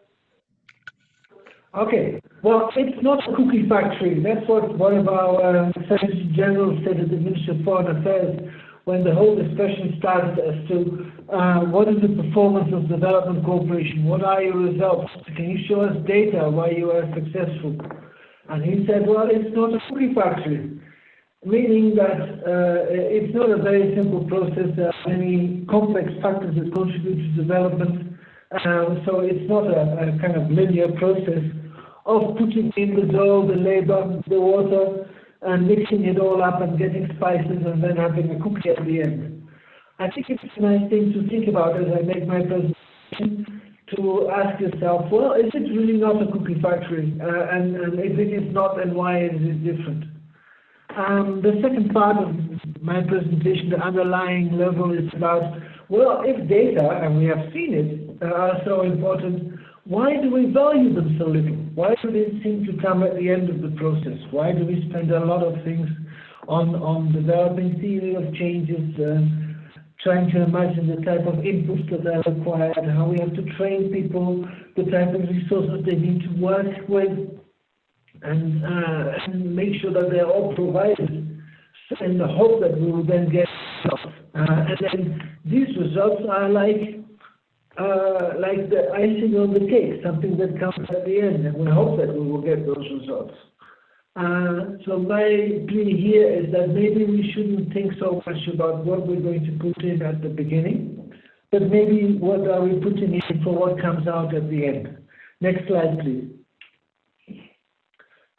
Okay, well, it's not a cookie factory. That's what one of our Secretary General said at the Ministry of Foreign Affairs when the whole discussion started as to what is the performance of development cooperation? What are your results? Can you show us data why you are successful? And he said, well, it's not a cookie factory, meaning that it's not a very simple process. There are many complex factors that contribute to development. So it's not a kind of linear process of putting in the dough, the labor, the water, and mixing it all up and getting spices and then having a cookie at the end. I think it's a nice thing to think about as I make my presentation, to ask yourself, well, is it really not a cookie factory? And if it is not, then why is it different? The second part of my presentation, the underlying level, is about, well, if data, and we have seen it, are so important, why do we value them so little? Why do they seem to come at the end of the process? Why do we spend a lot of things on developing theory of changes, trying to imagine the type of inputs that are required, how we have to train people, the type of resources they need to work with, and make sure that they're all provided in the hope that we will then get results. And then these results are like the icing on the cake, something that comes at the end, and we hope that we will get those results. So my plea here is that maybe we shouldn't think so much about what we're going to put in at the beginning, but maybe what are we putting in for what comes out at the end. Next slide, please.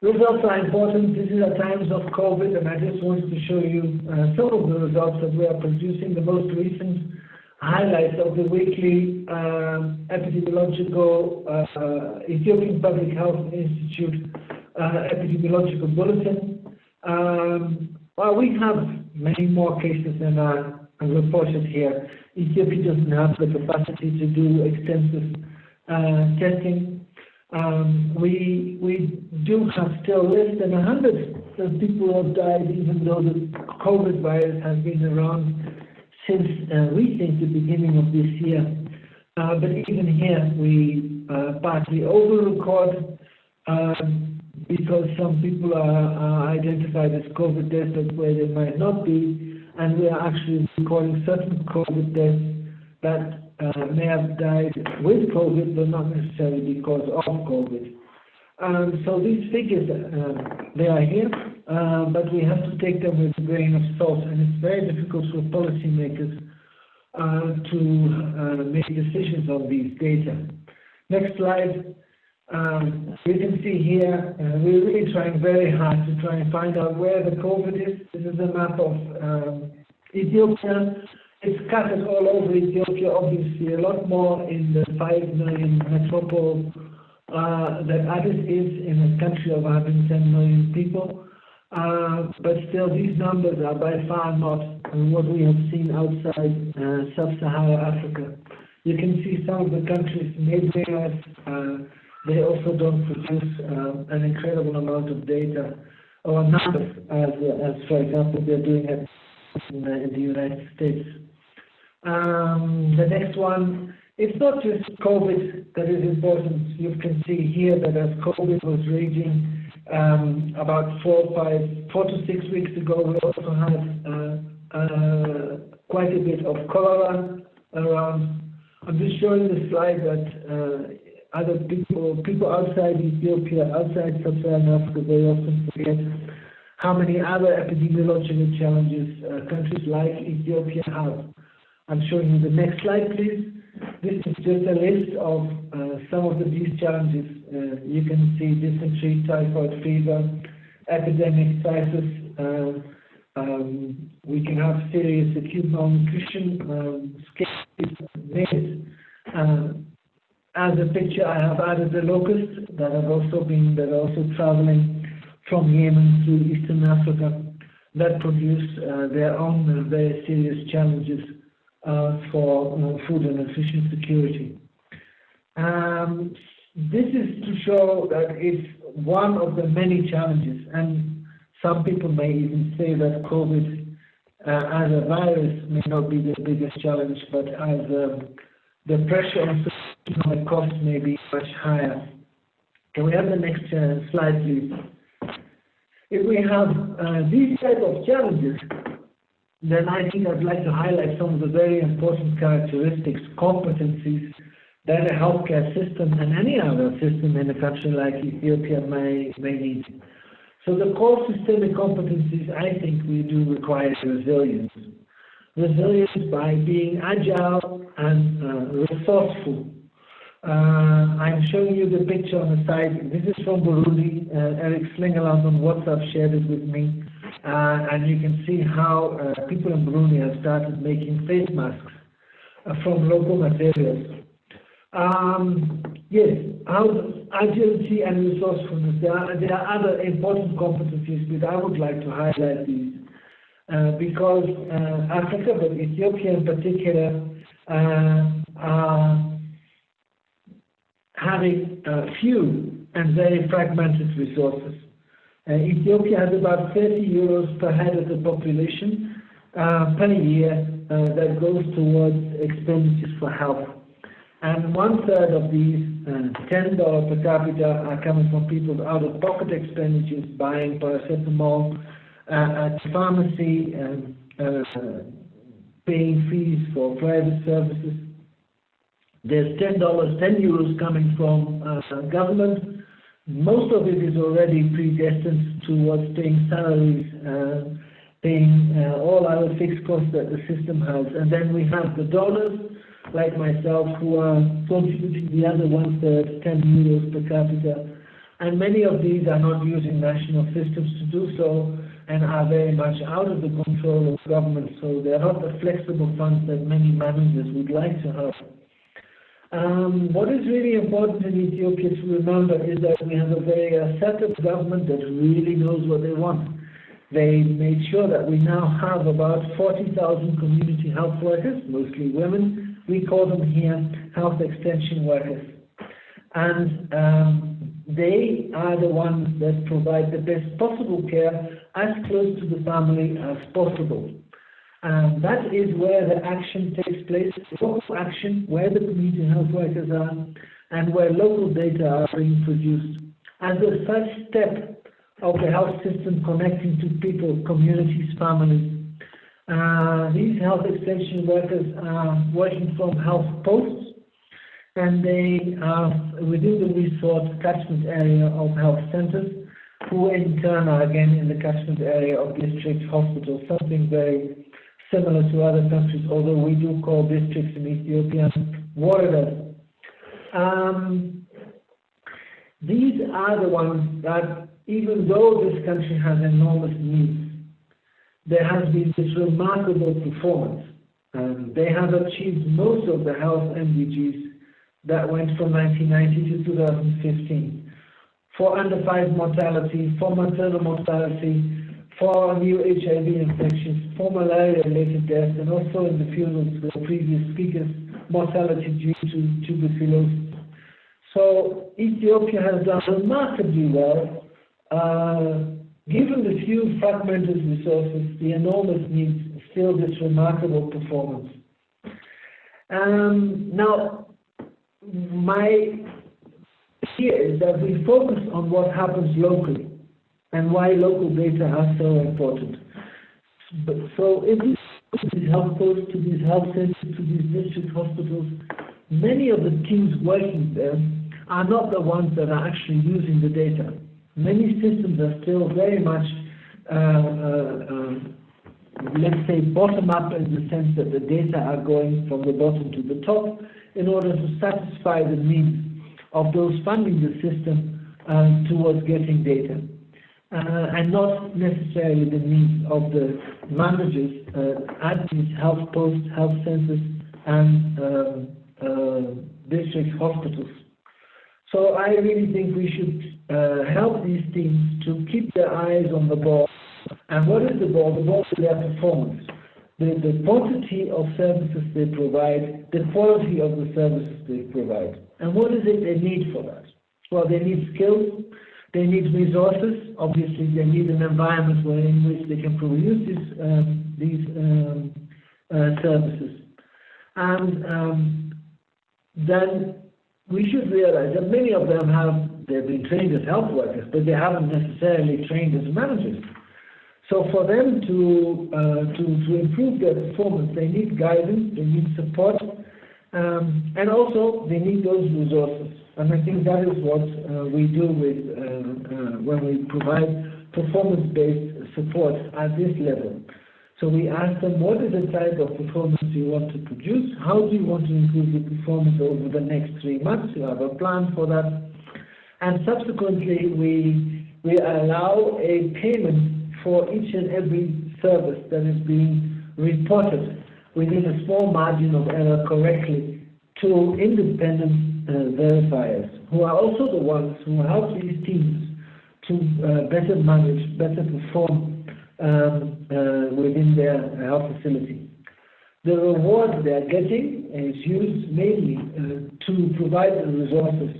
Results are important. This is at times of COVID, and I just wanted to show you some of the results that we are producing. The most recent highlights of the weekly epidemiological Ethiopian Public Health Institute epidemiological bulletin. Well, we have many more cases than are reported here. Ethiopia doesn't have the capacity to do extensive testing. We do have still less than 100 people have died, even though the COVID virus has been around since we think the beginning of this year. But even here, we partly over-record because some people are identified as COVID deaths where they might not be, and we are actually recording certain COVID deaths that may have died with COVID, but not necessarily because of COVID. So these figures, they are here, but we have to take them with a grain of salt, and it's very difficult for policymakers to make decisions on these data. Next slide. You can see here, we're really trying very hard to try and find out where the COVID is. This is a map of Ethiopia. It's scattered all over Ethiopia, obviously, a lot more in the 5 million metropole that Addis is, in a country of 110 million people. But still, these numbers are by far not what we have seen outside sub-Saharan Africa. You can see some of the countries neighboring us, they also don't produce an incredible amount of data or numbers, as for example, they're doing it in the United States. The next one, it's not just COVID that is important. You can see here that as COVID was raging about 4 to 6 weeks ago, we also had quite a bit of cholera around. I'm just showing the slide that other people outside Ethiopia, outside Sub-Saharan Africa, they often forget how many other epidemiological challenges countries like Ethiopia have. I'm showing you the next slide, please. This is just a list of some of these challenges. You can see dysentery, typhoid fever, epidemic, typhus. We can have serious acute malnutrition, as a picture, I have added the locusts that are also traveling from Yemen through Eastern Africa that produce their own very serious challenges for food and nutrition security. This is to show that it's one of the many challenges, and some people may even say that COVID as a virus may not be the biggest challenge, but as the pressure on economic costs may be much higher. Can we have the next slide, please? If we have these type of challenges, then I think I'd like to highlight some of the very important characteristics, competencies that a healthcare system and any other system in a country like Ethiopia may need. So the core systemic competencies, I think we do require resilience. Resilience by being agile and resourceful. I'm showing you the picture on the side. This is from Burundi. Eric Slingerland on WhatsApp shared it with me. And you can see how people in Burundi have started making face masks from local materials. Yes, agility and resourcefulness. There are other important competencies, but I would like to highlight these because Africa, but Ethiopia in particular, are having few and very fragmented resources. Ethiopia has about 30 euros per head of the population per year that goes towards expenditures for health. And 1/3 of these $10 per capita are coming from people's out-of-pocket expenditures, buying paracetamol at pharmacy, paying fees for private services. There's $10 euros coming from government. Most of it is already predestined towards paying salaries, paying all other fixed costs that the system has. And then we have the donors, like myself, who are contributing the other 1/3, 10 euros per capita. And many of these are not using national systems to do so and are very much out of the control of government. So they are not the flexible funds that many managers would like to have. What is really important in Ethiopia to remember is that we have a very assertive government that really knows what they want. They made sure that we now have about 40,000 community health workers, mostly women. We call them here health extension workers. And they are the ones that provide the best possible care as close to the family as possible. That is where the action takes place, local action, where the community health workers are, and where local data are being produced. As the first step of the health system connecting to people, communities, families, these health extension workers are working from health posts, and they are within the resort catchment area of health centers, who in turn are again in the catchment area of district hospitals, something very similar to other countries, although we do call districts in Ethiopia wardas. These are the ones that, even though this country has enormous needs, there has been this remarkable performance. They have achieved most of the health MDGs that went from 1990 to 2015. For under 5 mortality, for maternal mortality, for new HIV infections, for malaria-related deaths, and also in the field of the previous speakers, mortality due to tuberculosis. So Ethiopia has done remarkably well, given the few fragmented resources, the enormous needs, still this remarkable performance. Now, my fear is that we focus on what happens locally and why local data are so important. So if we go to these health posts, to these health centers, to these district hospitals, many of the teams working there are not the ones that are actually using the data. Many systems are still very much, let's say, bottom-up in the sense that the data are going from the bottom to the top in order to satisfy the needs of those funding the system towards getting data. And not necessarily the needs of the managers at these health posts, health centers, and district hospitals. So I really think we should help these teams to keep their eyes on the ball. And what is the ball? The ball is their performance. The quantity of services they provide, the quality of the services they provide. And what is it they need for that? Well, they need skills. They need resources. Obviously, they need an environment in which they can produce these services. And then we should realize that many of them they've been trained as health workers, but they haven't necessarily trained as managers. So for them to improve their performance, they need guidance, they need support, and also they need those resources. And I think that is what we do with when we provide performance-based support at this level. So we ask them, what is the type of performance you want to produce? How do you want to improve your performance over the next 3 months? You have a plan for that. And subsequently, we allow a payment for each and every service that is being reported within a small margin of error correctly to independent verifiers, who are also the ones who help these teams to better manage, better perform within their health facility. The reward they are getting is used mainly to provide the resources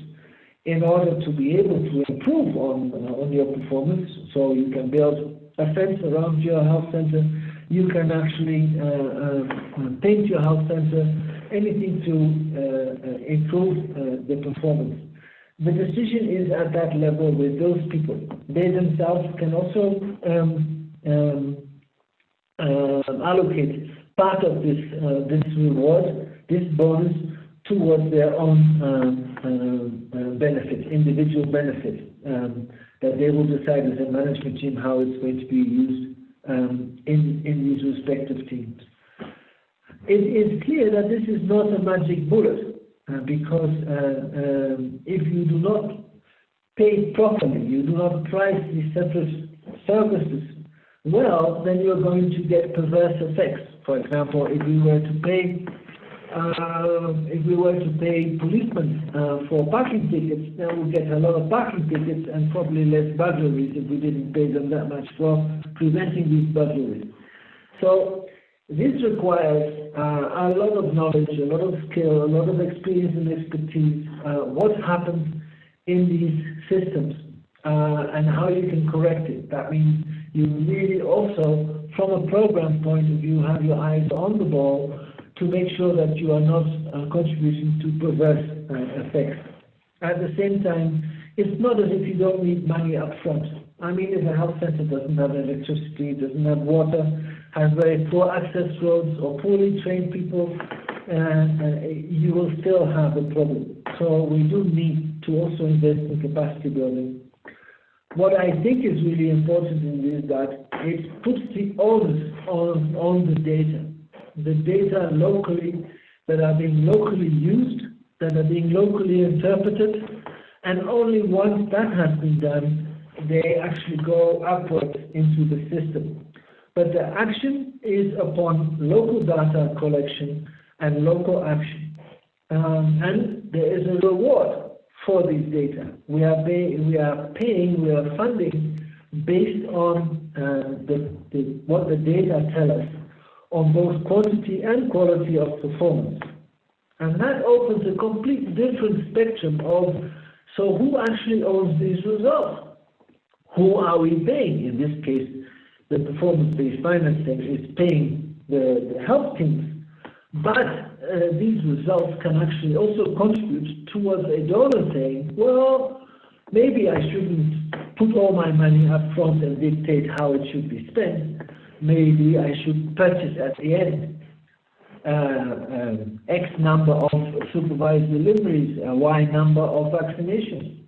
in order to be able to improve on your performance. So you can build a fence around your health center. You can actually paint your health center, anything to improve the performance. The decision is at that level with those people. They themselves can also allocate part of this reward, this bonus, towards their own benefit, individual benefit, that they will decide as a management team how it's going to be used in these respective teams. It is clear that this is not a magic bullet, because if you do not pay properly, you do not price these separate services well, then you're going to get perverse effects. For example, if we were to pay policemen for parking tickets, then we'll get a lot of parking tickets and probably less burglaries if we didn't pay them that much for preventing these burglaries. So this requires a lot of knowledge, a lot of skill, a lot of experience and expertise, what happens in these systems and how you can correct it. That means you really also, from a program point of view, have your eyes on the ball to make sure that you are not contributing to perverse effects. At the same time, it's not as if you don't need money up front. I mean, if a health center doesn't have electricity, doesn't have water, has very poor access roads or poorly trained people, you will still have a problem. So we do need to also invest in capacity building. What I think is really important in this is that it puts the onus on the data locally, that are being locally used, that are being locally interpreted, and only once that has been done, they actually go upwards into the system. But the action is upon local data collection and local action. And there is a reward for these data. We are funding based on what the data tell us on both quantity and quality of performance. And that opens a complete different spectrum of, so who actually owns these results? Who are we paying? In this case, the performance-based financing is paying the health teams, but these results can actually also contribute towards a donor saying, well, maybe I shouldn't put all my money up front and dictate how it should be spent. Maybe I should purchase at the end X number of supervised deliveries, Y number of vaccinations,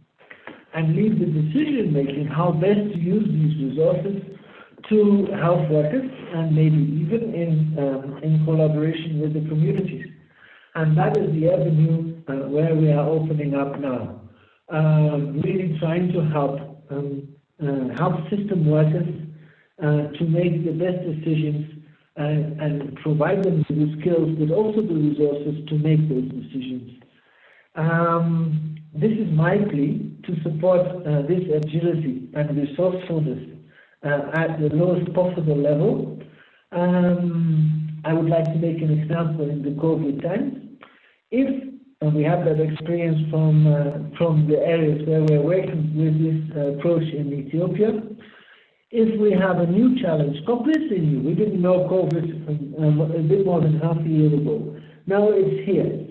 and leave the decision making how best to use these resources to health workers and maybe even in collaboration with the communities. And that is the avenue where we are opening up now, really trying to help system workers to make the best decisions and provide them with the skills, but also the resources to make those decisions. This is my plea to support this agility and resourcefulness at the lowest possible level. I would like to make an example in the COVID times. If we have that experience from the areas where we're working with this approach in Ethiopia, if we have a new challenge, completely new, we didn't know COVID a bit more than half a year ago. Now it's here.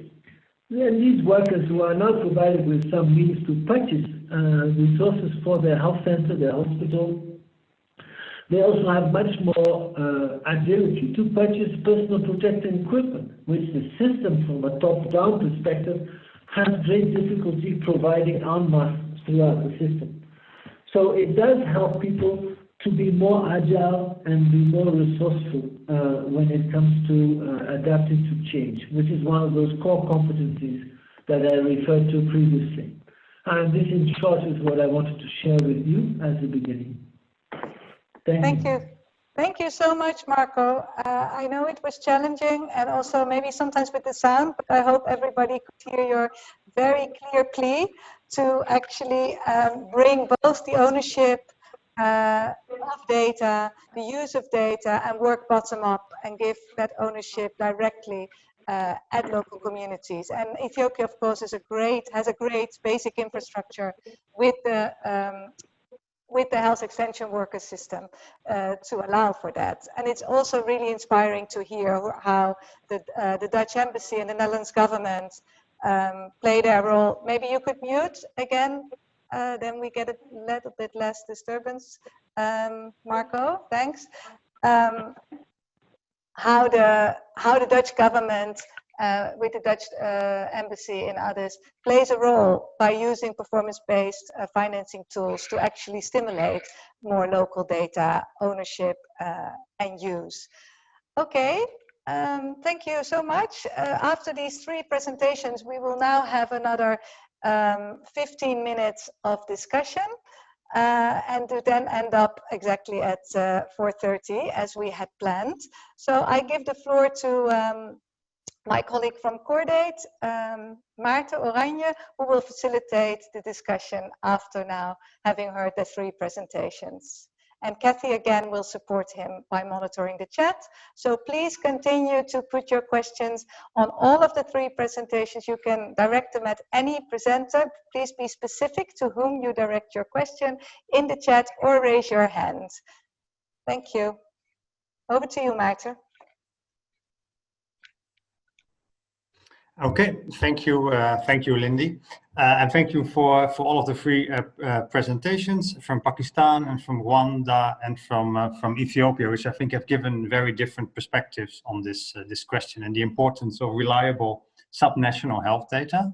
And these workers who are now provided with some means to purchase resources for their health center, their hospital, they also have much more agility to purchase personal protective equipment, which the system from a top-down perspective has great difficulty providing en masse throughout the system. So it does help people to be more agile and be more resourceful when it comes to adapting to change, which is one of those core competencies that I referred to previously. And this, in short, is what I wanted to share with you as the beginning. Thank you. Thank you so much, Marco. I know it was challenging and also maybe sometimes with the sound, but I hope everybody could hear your very clear plea to actually bring both the ownership of data, the use of data, and work bottom up and give that ownership directly at local communities. And Ethiopia, of course, has a great basic infrastructure with the health extension worker system to allow for that. And it's also really inspiring to hear how the Dutch embassy and the Netherlands government play their role. Maybe you could mute again, then we get a little bit less disturbance. Marco, thanks. How the Dutch government with the Dutch embassy and others plays a role by using performance-based financing tools to actually stimulate more local data ownership and use. Okay, thank you so much. After these three presentations, we will now have another 15 minutes of discussion and to then end up exactly at 4:30 as we had planned. So I give the floor to my colleague from Cordaid, Maarten Oranje, who will facilitate the discussion after now having heard the three presentations. And Kathy again will support him by monitoring the chat. So please continue to put your questions on all of the three presentations. You can direct them at any presenter. Please be specific to whom you direct your question in the chat or raise your hand. Thank you. Over to you, Maarten. Okay, thank you, Lindy, and thank you for all of the three presentations from Pakistan and from Rwanda and from Ethiopia, which I think have given very different perspectives on this question and the importance of reliable subnational health data.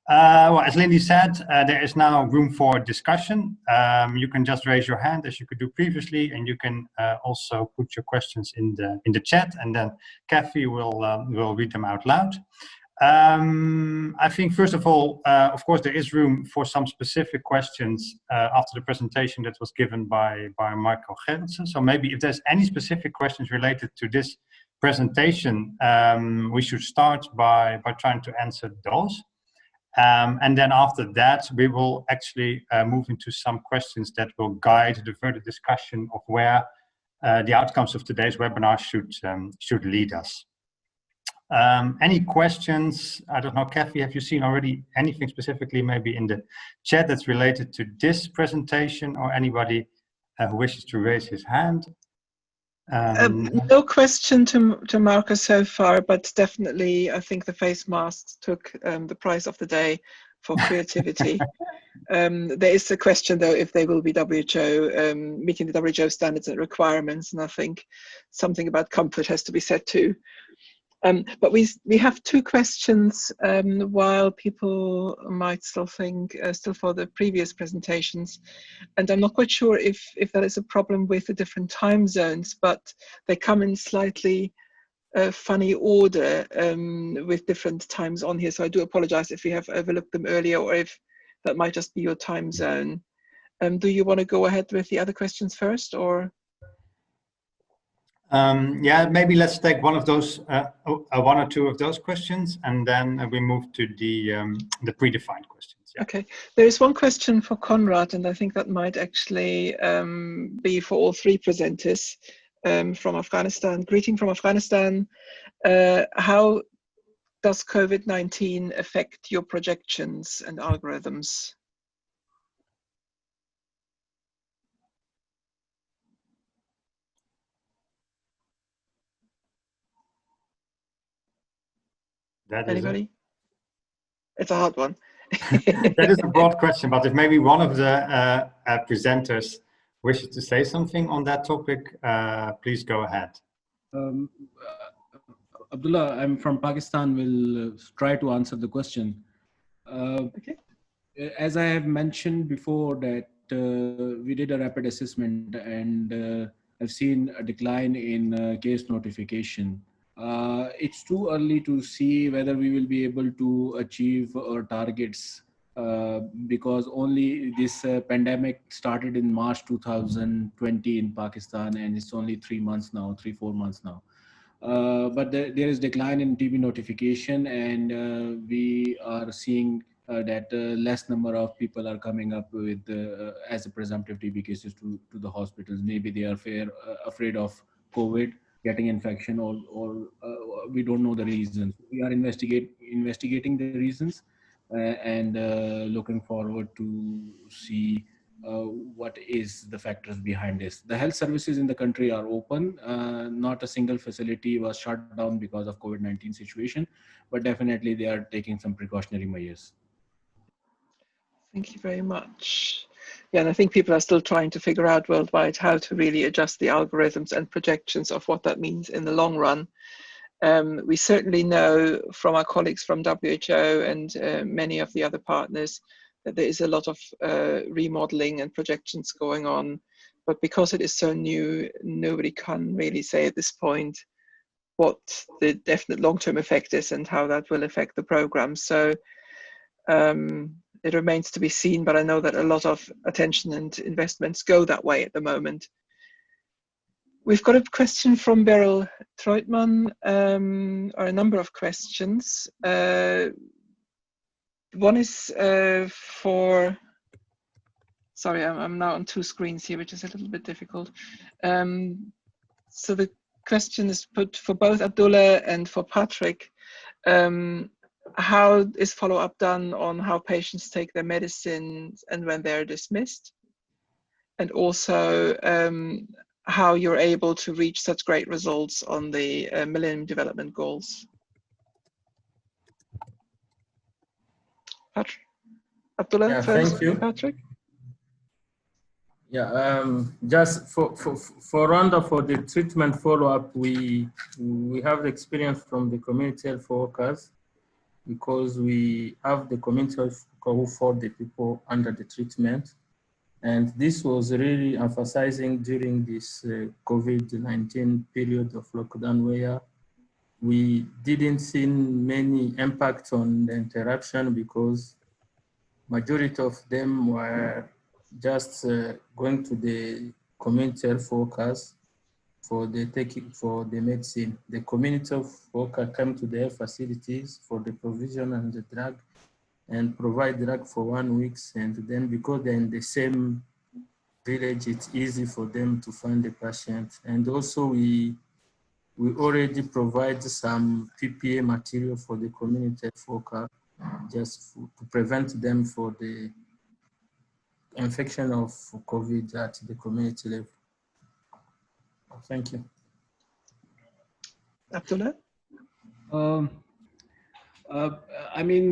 Well, as Lindy said, there is now room for discussion. You can just raise your hand as you could do previously, and you can also put your questions in the chat, and then Kathy will read them out loud. I think first of all, of course, there is room for some specific questions after the presentation that was given by Michael Gerritsen. So maybe if there's any specific questions related to this presentation, we should start by trying to answer those. And then after that, we will actually move into some questions that will guide the further discussion of where the outcomes of today's webinar should lead us. Any questions? I don't know, Kathy, have you seen already anything specifically maybe in the chat that's related to this presentation, or anybody who wishes to raise his hand? No question to Marcus so far, but definitely I think the face masks took the price of the day for creativity. There is a question though if they will be WHO meeting the WHO standards and requirements, and I think something about comfort has to be said too. But we have two questions while people might still think still for the previous presentations, and I'm not quite sure if that is a problem with the different time zones, but they come in slightly funny order with different times on here. So I do apologize if we have overlooked them earlier, or if that might just be your time zone. Do you want to go ahead with the other questions first, or? Yeah, maybe let's take one of those, one or two of those questions, and then we move to the predefined questions. Yeah. Okay, there is one question for Conrad, and I think that might actually be for all three presenters from Afghanistan. Greeting from Afghanistan. How does COVID-19 affect your projections and algorithms? Anybody? It's a hard one. That is a broad question, but if maybe one of the presenters wishes to say something on that topic, please go ahead. Abdullah, I'm from Pakistan, will try to answer the question. Okay. As I have mentioned before that we did a rapid assessment, and I've seen a decline in case notification. It's too early to see whether we will be able to achieve our targets because only this pandemic started in March 2020 in Pakistan, and it's only 3 months now, 4 months now. But there is decline in TB notification, and we are seeing that less number of people are coming up with as a presumptive TB cases to the hospitals. Maybe they are afraid of COVID, getting infection, or we don't know the reasons. We are investigating the reasons and looking forward to see what is the factors behind this. The health services in the country are open. Not a single facility was shut down because of COVID-19 situation, but definitely they are taking some precautionary measures. Thank you very much. Yeah, and I think people are still trying to figure out worldwide how to really adjust the algorithms and projections of what that means in the long run. We certainly know from our colleagues from WHO and many of the other partners that there is a lot of remodeling and projections going on, but because it is so new, nobody can really say at this point what the definite long-term effect is and how that will affect the program. So it remains to be seen, but I know that a lot of attention and investments go that way at the moment. We've got a question from Beryl Treutmann, or a number of questions. One is for, sorry, I'm now on two screens here, which is a little bit difficult. So the question is put for both Abdullah and for Patrick. How is follow-up done on how patients take their medicines and when they're dismissed? And also how you're able to reach such great results on the Millennium Development Goals. Patrick? Abdullah, Yeah, first, thank you. Patrick? Yeah, just for Rwanda, for the treatment follow-up, we have the experience from the community health workers, because we have the community health worker who follow the people under the treatment. And this was really emphasizing during this COVID-19 period of lockdown, where we didn't see many impacts on the interruption, because majority of them were just going to the community health workers for the medicine. The community health worker came to their facilities for the provision and the drug, and provide drug for 1 week. And then because they're in the same village, it's easy for them to find the patient. And also we already provide some PPA material for the community worker, just to prevent them for the infection of COVID at the community level. Thank you. Abdullah? I mean,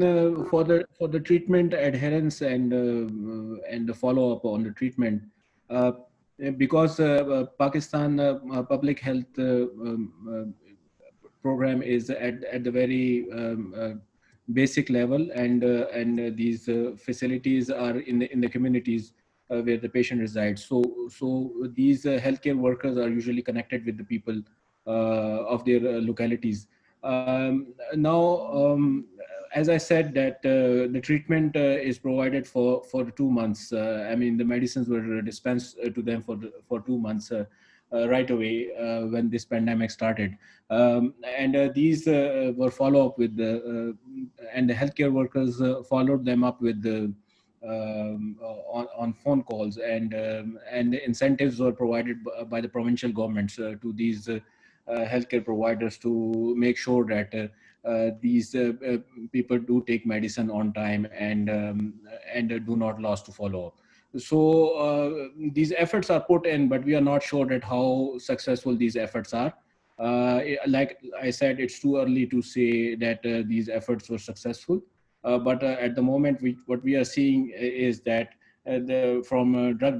for the treatment adherence and the follow up on the treatment, because Pakistan public health program is at the very basic level, and these facilities are in the communities where the patient resides. So these healthcare workers are usually connected with the people of their localities. Now, as I said, that the treatment is provided for 2 months. I mean, the medicines were dispensed to them for 2 months right away when this pandemic started, and these were follow up with and the healthcare workers followed them up with the on phone calls, and incentives were provided by the provincial governments to these healthcare providers to make sure that these people do take medicine on time and do not lose to follow up. So these efforts are put in, but we are not sure that how successful these efforts are. Like I said, it's too early to say that these efforts were successful. But at the moment, what we are seeing is that from a drug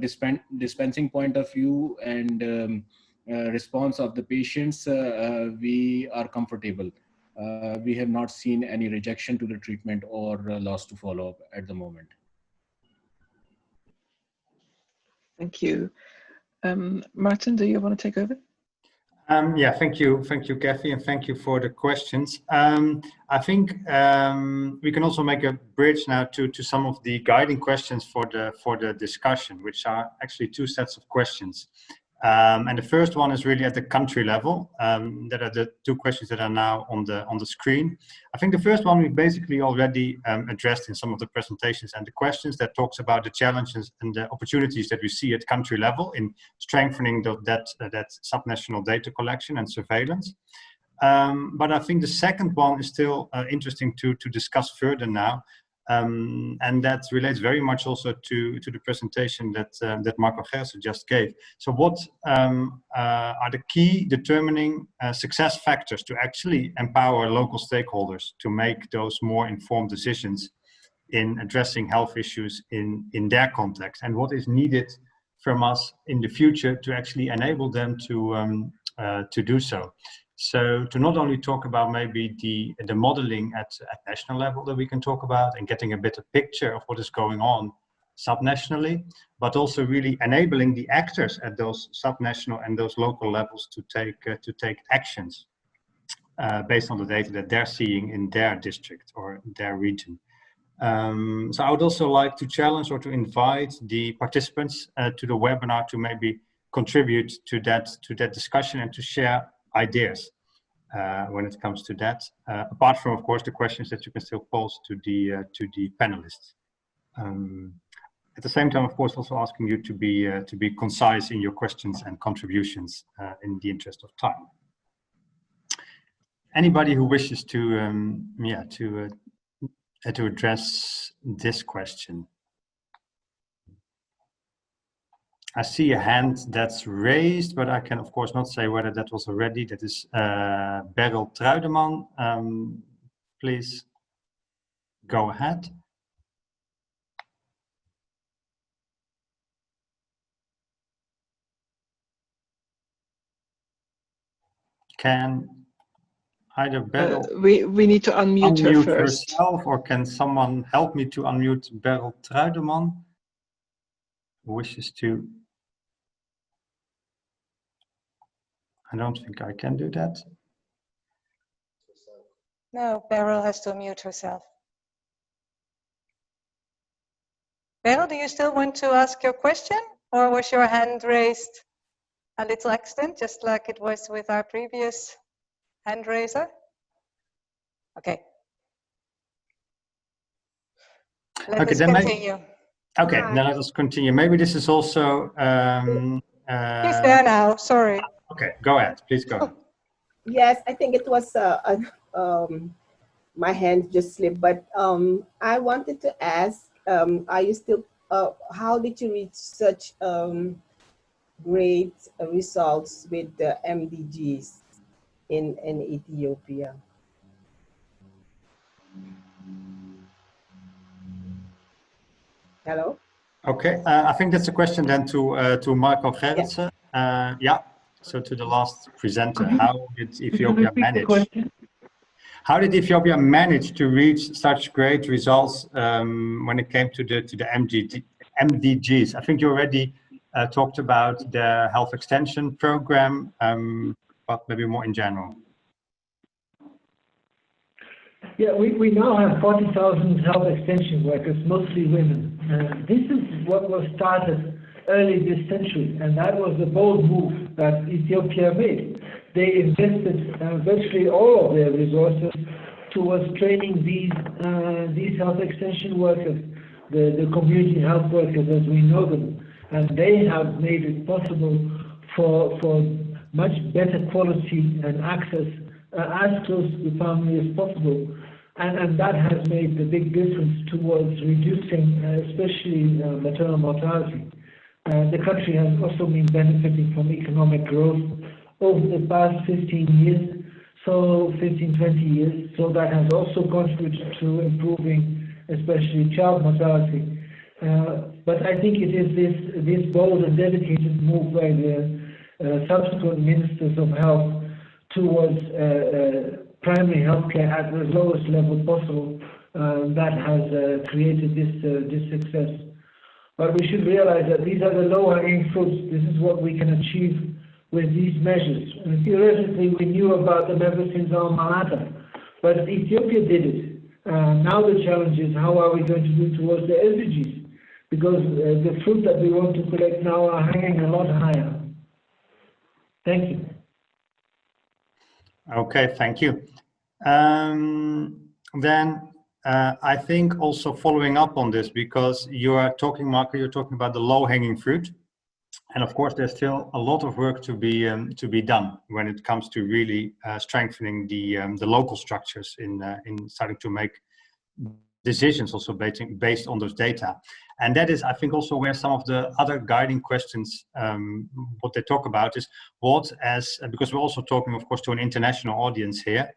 dispensing point of view and response of the patients, we are comfortable. We have not seen any rejection to the treatment or loss to follow up at the moment. Thank you. Martin, do you want to take over? Yeah, thank you, Kathy, and thank you for the questions. I think we can also make a bridge now to some of the guiding questions for the discussion, which are actually 2 sets of questions. And the first one is really at the country level. That are the 2 questions that are now on the screen. I think the first one we basically already addressed in some of the presentations, and the questions that talks about the challenges and the opportunities that we see at country level in strengthening that subnational data collection and surveillance. But I think the second one is still interesting to discuss further now. And that relates very much also to the presentation that Marco Gerse just gave. So what are the key determining success factors to actually empower local stakeholders to make those more informed decisions in addressing health issues in their context, and what is needed from us in the future to actually enable them to do so? So to not only talk about maybe the modeling at national level that we can talk about and getting a better picture of what is going on subnationally, but also really enabling the actors at those subnational and those local levels to take actions based on the data that they're seeing in their district or their region. So I would also like to challenge or to invite the participants to the webinar to maybe contribute to that discussion and to share ideas when it comes to that, apart from, of course, the questions that you can still pose to the panelists. At the same time, of course, also asking you to be concise in your questions and contributions in the interest of time. Anybody who wishes to address this question? I see a hand that's raised, but I can of course not say whether that was already. That is Beryl Truideman. Please go ahead. Can either Beryl we need to unmute her first. herself, or can someone help me to unmute Beryl Truideman, who wishes to? I don't think I can do that. No, Beryl has to mute herself. Beryl, do you still want to ask your question, or was your hand raised a little accident, just like it was with our previous hand raiser? Okay. Let us continue. Okay, now let us continue. Maybe this is also... He's there now, sorry. Okay, go ahead, please go ahead. Yes, I think it was my hand just slipped, but I wanted to ask, are you still, how did you reach such great results with the MDGs in Ethiopia? Hello? Okay, I think that's a question then to Marco Gerritsen. Yeah, so to the last presenter, how did Ethiopia manage? How did Ethiopia manage to reach such great results when it came to the MDGs? I think you already talked about the health extension program, but maybe more in general. Yeah, we now have 40,000 health extension workers, mostly women. This is what was started early this century, and that was a bold move that Ethiopia made. They invested virtually all of their resources towards training these health extension workers, the community health workers as we know them, and they have made it possible for much better quality and access as close to the family as possible. And that has made the big difference towards reducing, especially maternal mortality. The country has also been benefiting from economic growth over the past 15 years, so 15, 20 years. So that has also contributed to improving, especially child mortality. But I think it is this bold and dedicated move by the subsequent ministers of health towards primary healthcare at the lowest level possible that has created this success. But we should realize that these are the lower-hanging fruits. This is what we can achieve with these measures. And theoretically, we knew about them ever since Alma Ata, but Ethiopia did it. Now the challenge is how are we going to do towards the SDGs? Because the fruit that we want to collect now are hanging a lot higher. Thank you. Okay, thank you. Then I think also following up on this, because you are talking, Marco, you're talking about the low-hanging fruit, and of course there's still a lot of work to be done when it comes to really strengthening the local structures in starting to make decisions also based on those data. And that is, I think, also where some of the other guiding questions, what they talk about is because we're also talking, of course, to an international audience here,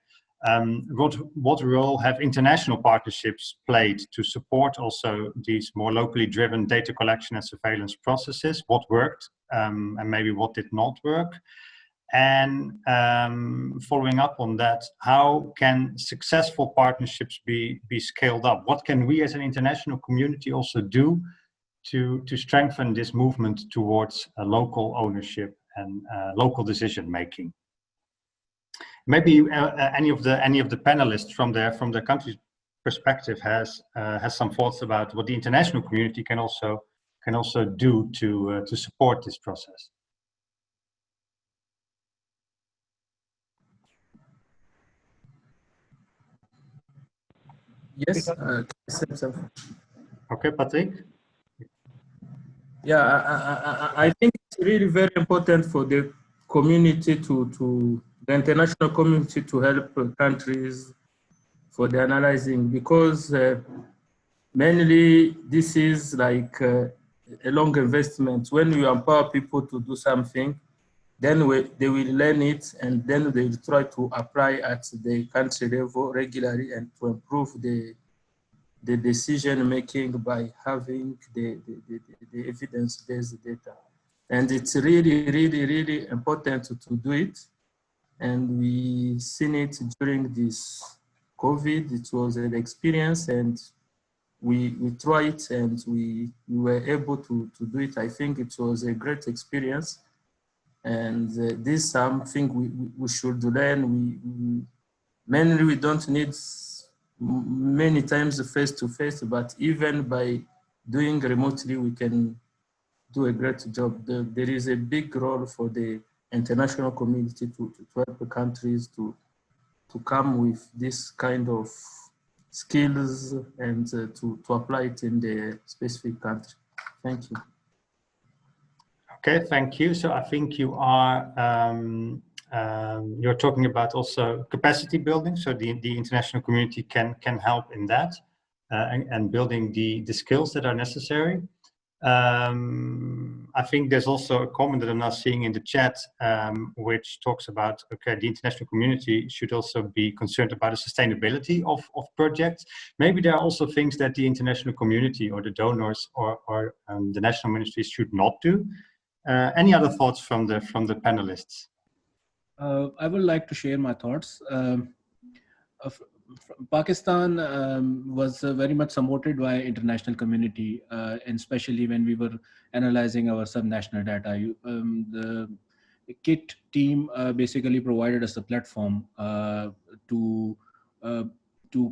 what role have international partnerships played to support also these more locally driven data collection and surveillance processes? What worked and maybe what did not work? And following up on that, how can successful partnerships be scaled up? What can we as an international community also do to strengthen this movement towards local ownership and local decision making? Maybe any of the panelists from the country's perspective has some thoughts about what the international community can also do to support this process. Yes. Okay, Patrick. Yeah, I think it's really very important for the community the international community to help countries for the analyzing, because mainly this is like a long investment. When you empower people to do something, then they will learn it, and then they will try to apply at the country level regularly and to improve the decision making by having the evidence-based data. And it's really, really, really important to do it. And we seen it during this COVID. It was an experience, and we tried it, and we were able to do it. I think it was a great experience. And this is something we should learn. Mainly we don't need many times face-to-face, but even by doing remotely, we can do a great job. There is a big role for the international community to help the countries to come with this kind of skills and to apply it in the specific country. Thank you. Okay, thank you. So I think you are you're talking about also capacity building. So the international community can help in that and building the skills that are necessary. I think there's also a comment that I'm now seeing in the chat, which talks about, okay, the international community should also be concerned about the sustainability of projects. Maybe there are also things that the international community or the donors or the national ministries should not do. Any other thoughts from the panelists? I would like to share my thoughts. Pakistan was very much supported by international community, and especially when we were analyzing our subnational data. The KIT team basically provided us a platform to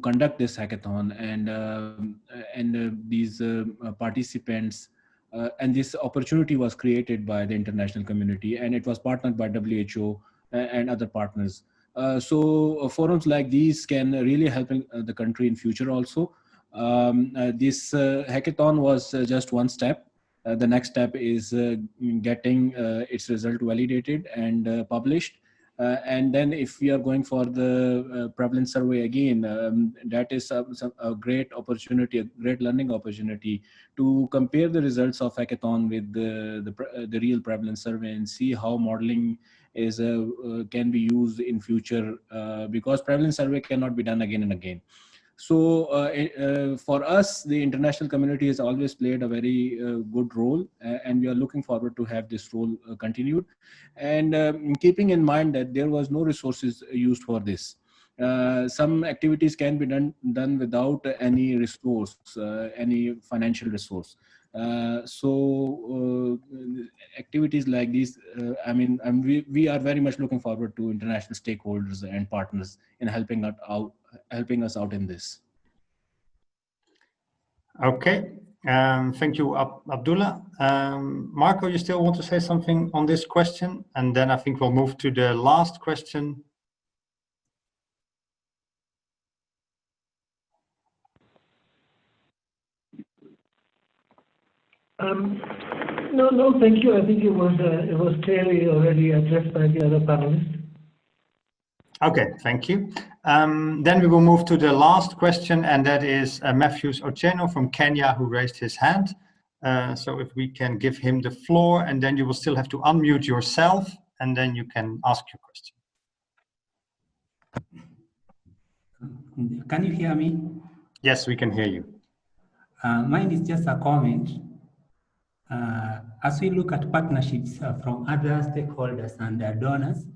conduct this hackathon, and these participants. And this opportunity was created by the international community, and it was partnered by WHO and other partners. So forums like these can really help the country in future also. This hackathon was just one step. The next step is getting its result validated and published. And then if we are going for the prevalence survey again, that is a great opportunity, a great learning opportunity to compare the results of hackathon with the real prevalence survey and see how modeling is can be used in future, because prevalence survey cannot be done again and again. So for us, the international community has always played a very good role, and we are looking forward to have this role continued. And keeping in mind that there was no resources used for this. Some activities can be done without any resource, any financial resource. So activities like these, we are very much looking forward to international stakeholders and partners in helping us out in this. Okay, thank you, Abdullah. Marco, you still want to say something on this question? And then I think we'll move to the last question. No, thank you. I think it was clearly already addressed by the other panelists. Okay, thank you. Then we will move to the last question, and that is Matthews Ocheno from Kenya, who raised his hand. So if we can give him the floor, and then you will still have to unmute yourself, and then you can ask your question. Can you hear me? Yes, we can hear you. Mine is just a comment. As we look at partnerships from other stakeholders and donors,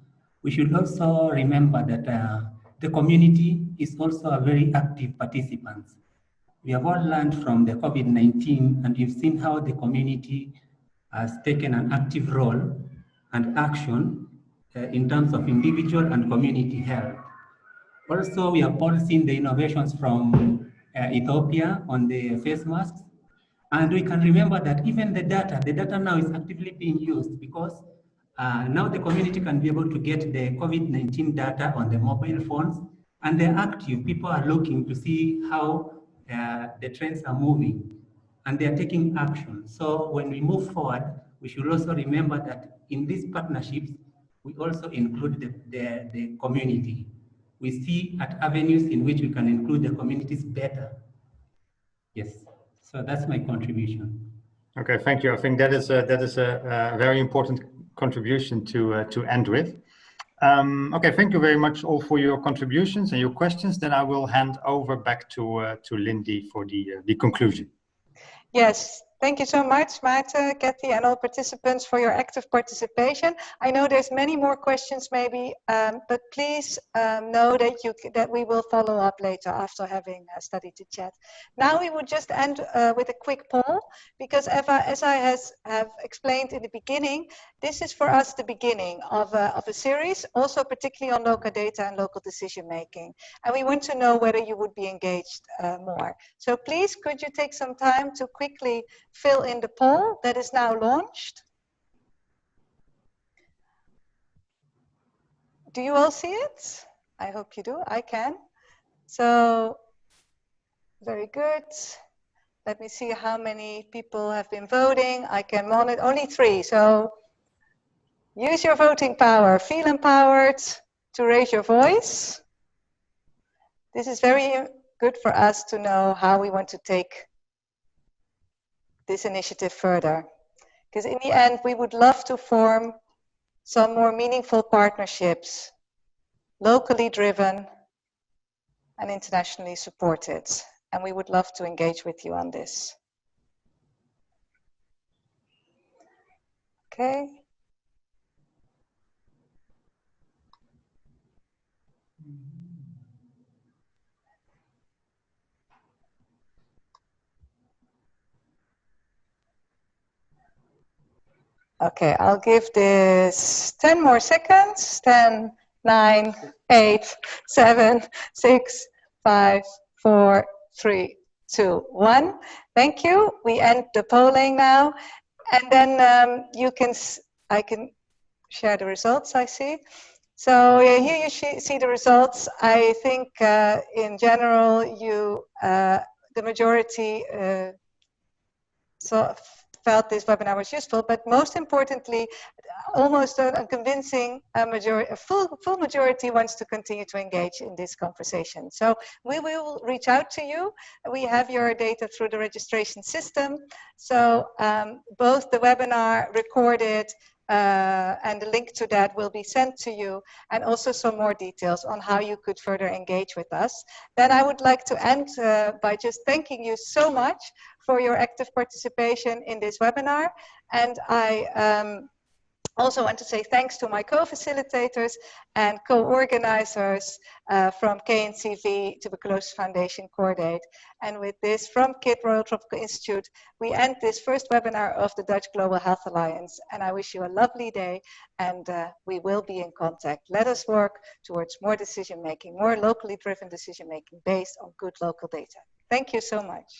we should also remember that the community is also a very active participant. We have all learned from the COVID-19, and you've seen how the community has taken an active role and action in terms of individual and community health. Also, we have all seen the innovations from Ethiopia on the face masks. And we can remember that even the data now is actively being used, because now the community can be able to get the COVID-19 data on the mobile phones, and they're active. People are looking to see how the trends are moving, and they're taking action. So when we move forward, we should also remember that in these partnerships, we also include the community. We see at avenues in which we can include the communities better. Yes. So that's my contribution. Okay, thank you. I think that is a very important contribution to end with. Okay, thank you very much all for your contributions and your questions. Then I will hand over back to Lindy for the conclusion. Yes, thank you so much, Maarten, Kathy, and all participants for your active participation. I know there's many more questions maybe, but please know that we will follow up later after having studied the chat. Now we would just end with a quick poll, because as I have explained in the beginning, this is for us the beginning of a series, also particularly on local data and local decision making. And we want to know whether you would be engaged more. So please, could you take some time to quickly fill in the poll that is now launched? Do you all see it? I hope you do. I can. So Very good. Let me see how many people have been voting. I can monitor only 3, so use your voting power. Feel empowered to raise your voice. This is very good for us to know how we want to take this initiative further. Because in the end, we would love to form some more meaningful partnerships, locally driven and internationally supported. And we would love to engage with you on this. Okay. Okay, I'll give this 10 more seconds. 10, 9, 8, 7, 6, 5, 4, 3, 2, 1. Thank you. We end the polling now. And then I can share the results, I see. So here you see the results. I think in general, the majority felt this webinar was useful, but most importantly, almost a convincing majority, a full majority wants to continue to engage in this conversation. So we will reach out to you. We have your data through the registration system. So both the webinar recorded and the link to that will be sent to you, and also some more details on how you could further engage with us. Then I would like to end by just thanking you so much for your active participation in this webinar. And I also want to say thanks to my co-facilitators and co-organizers from KNCV, Tuberculosis Foundation, Cordaid. And with this, from KIT Royal Tropical Institute, we end this first webinar of the Dutch Global Health Alliance. And I wish you a lovely day, and we will be in contact. Let us work towards more decision-making, more locally driven decision-making based on good local data. Thank you so much.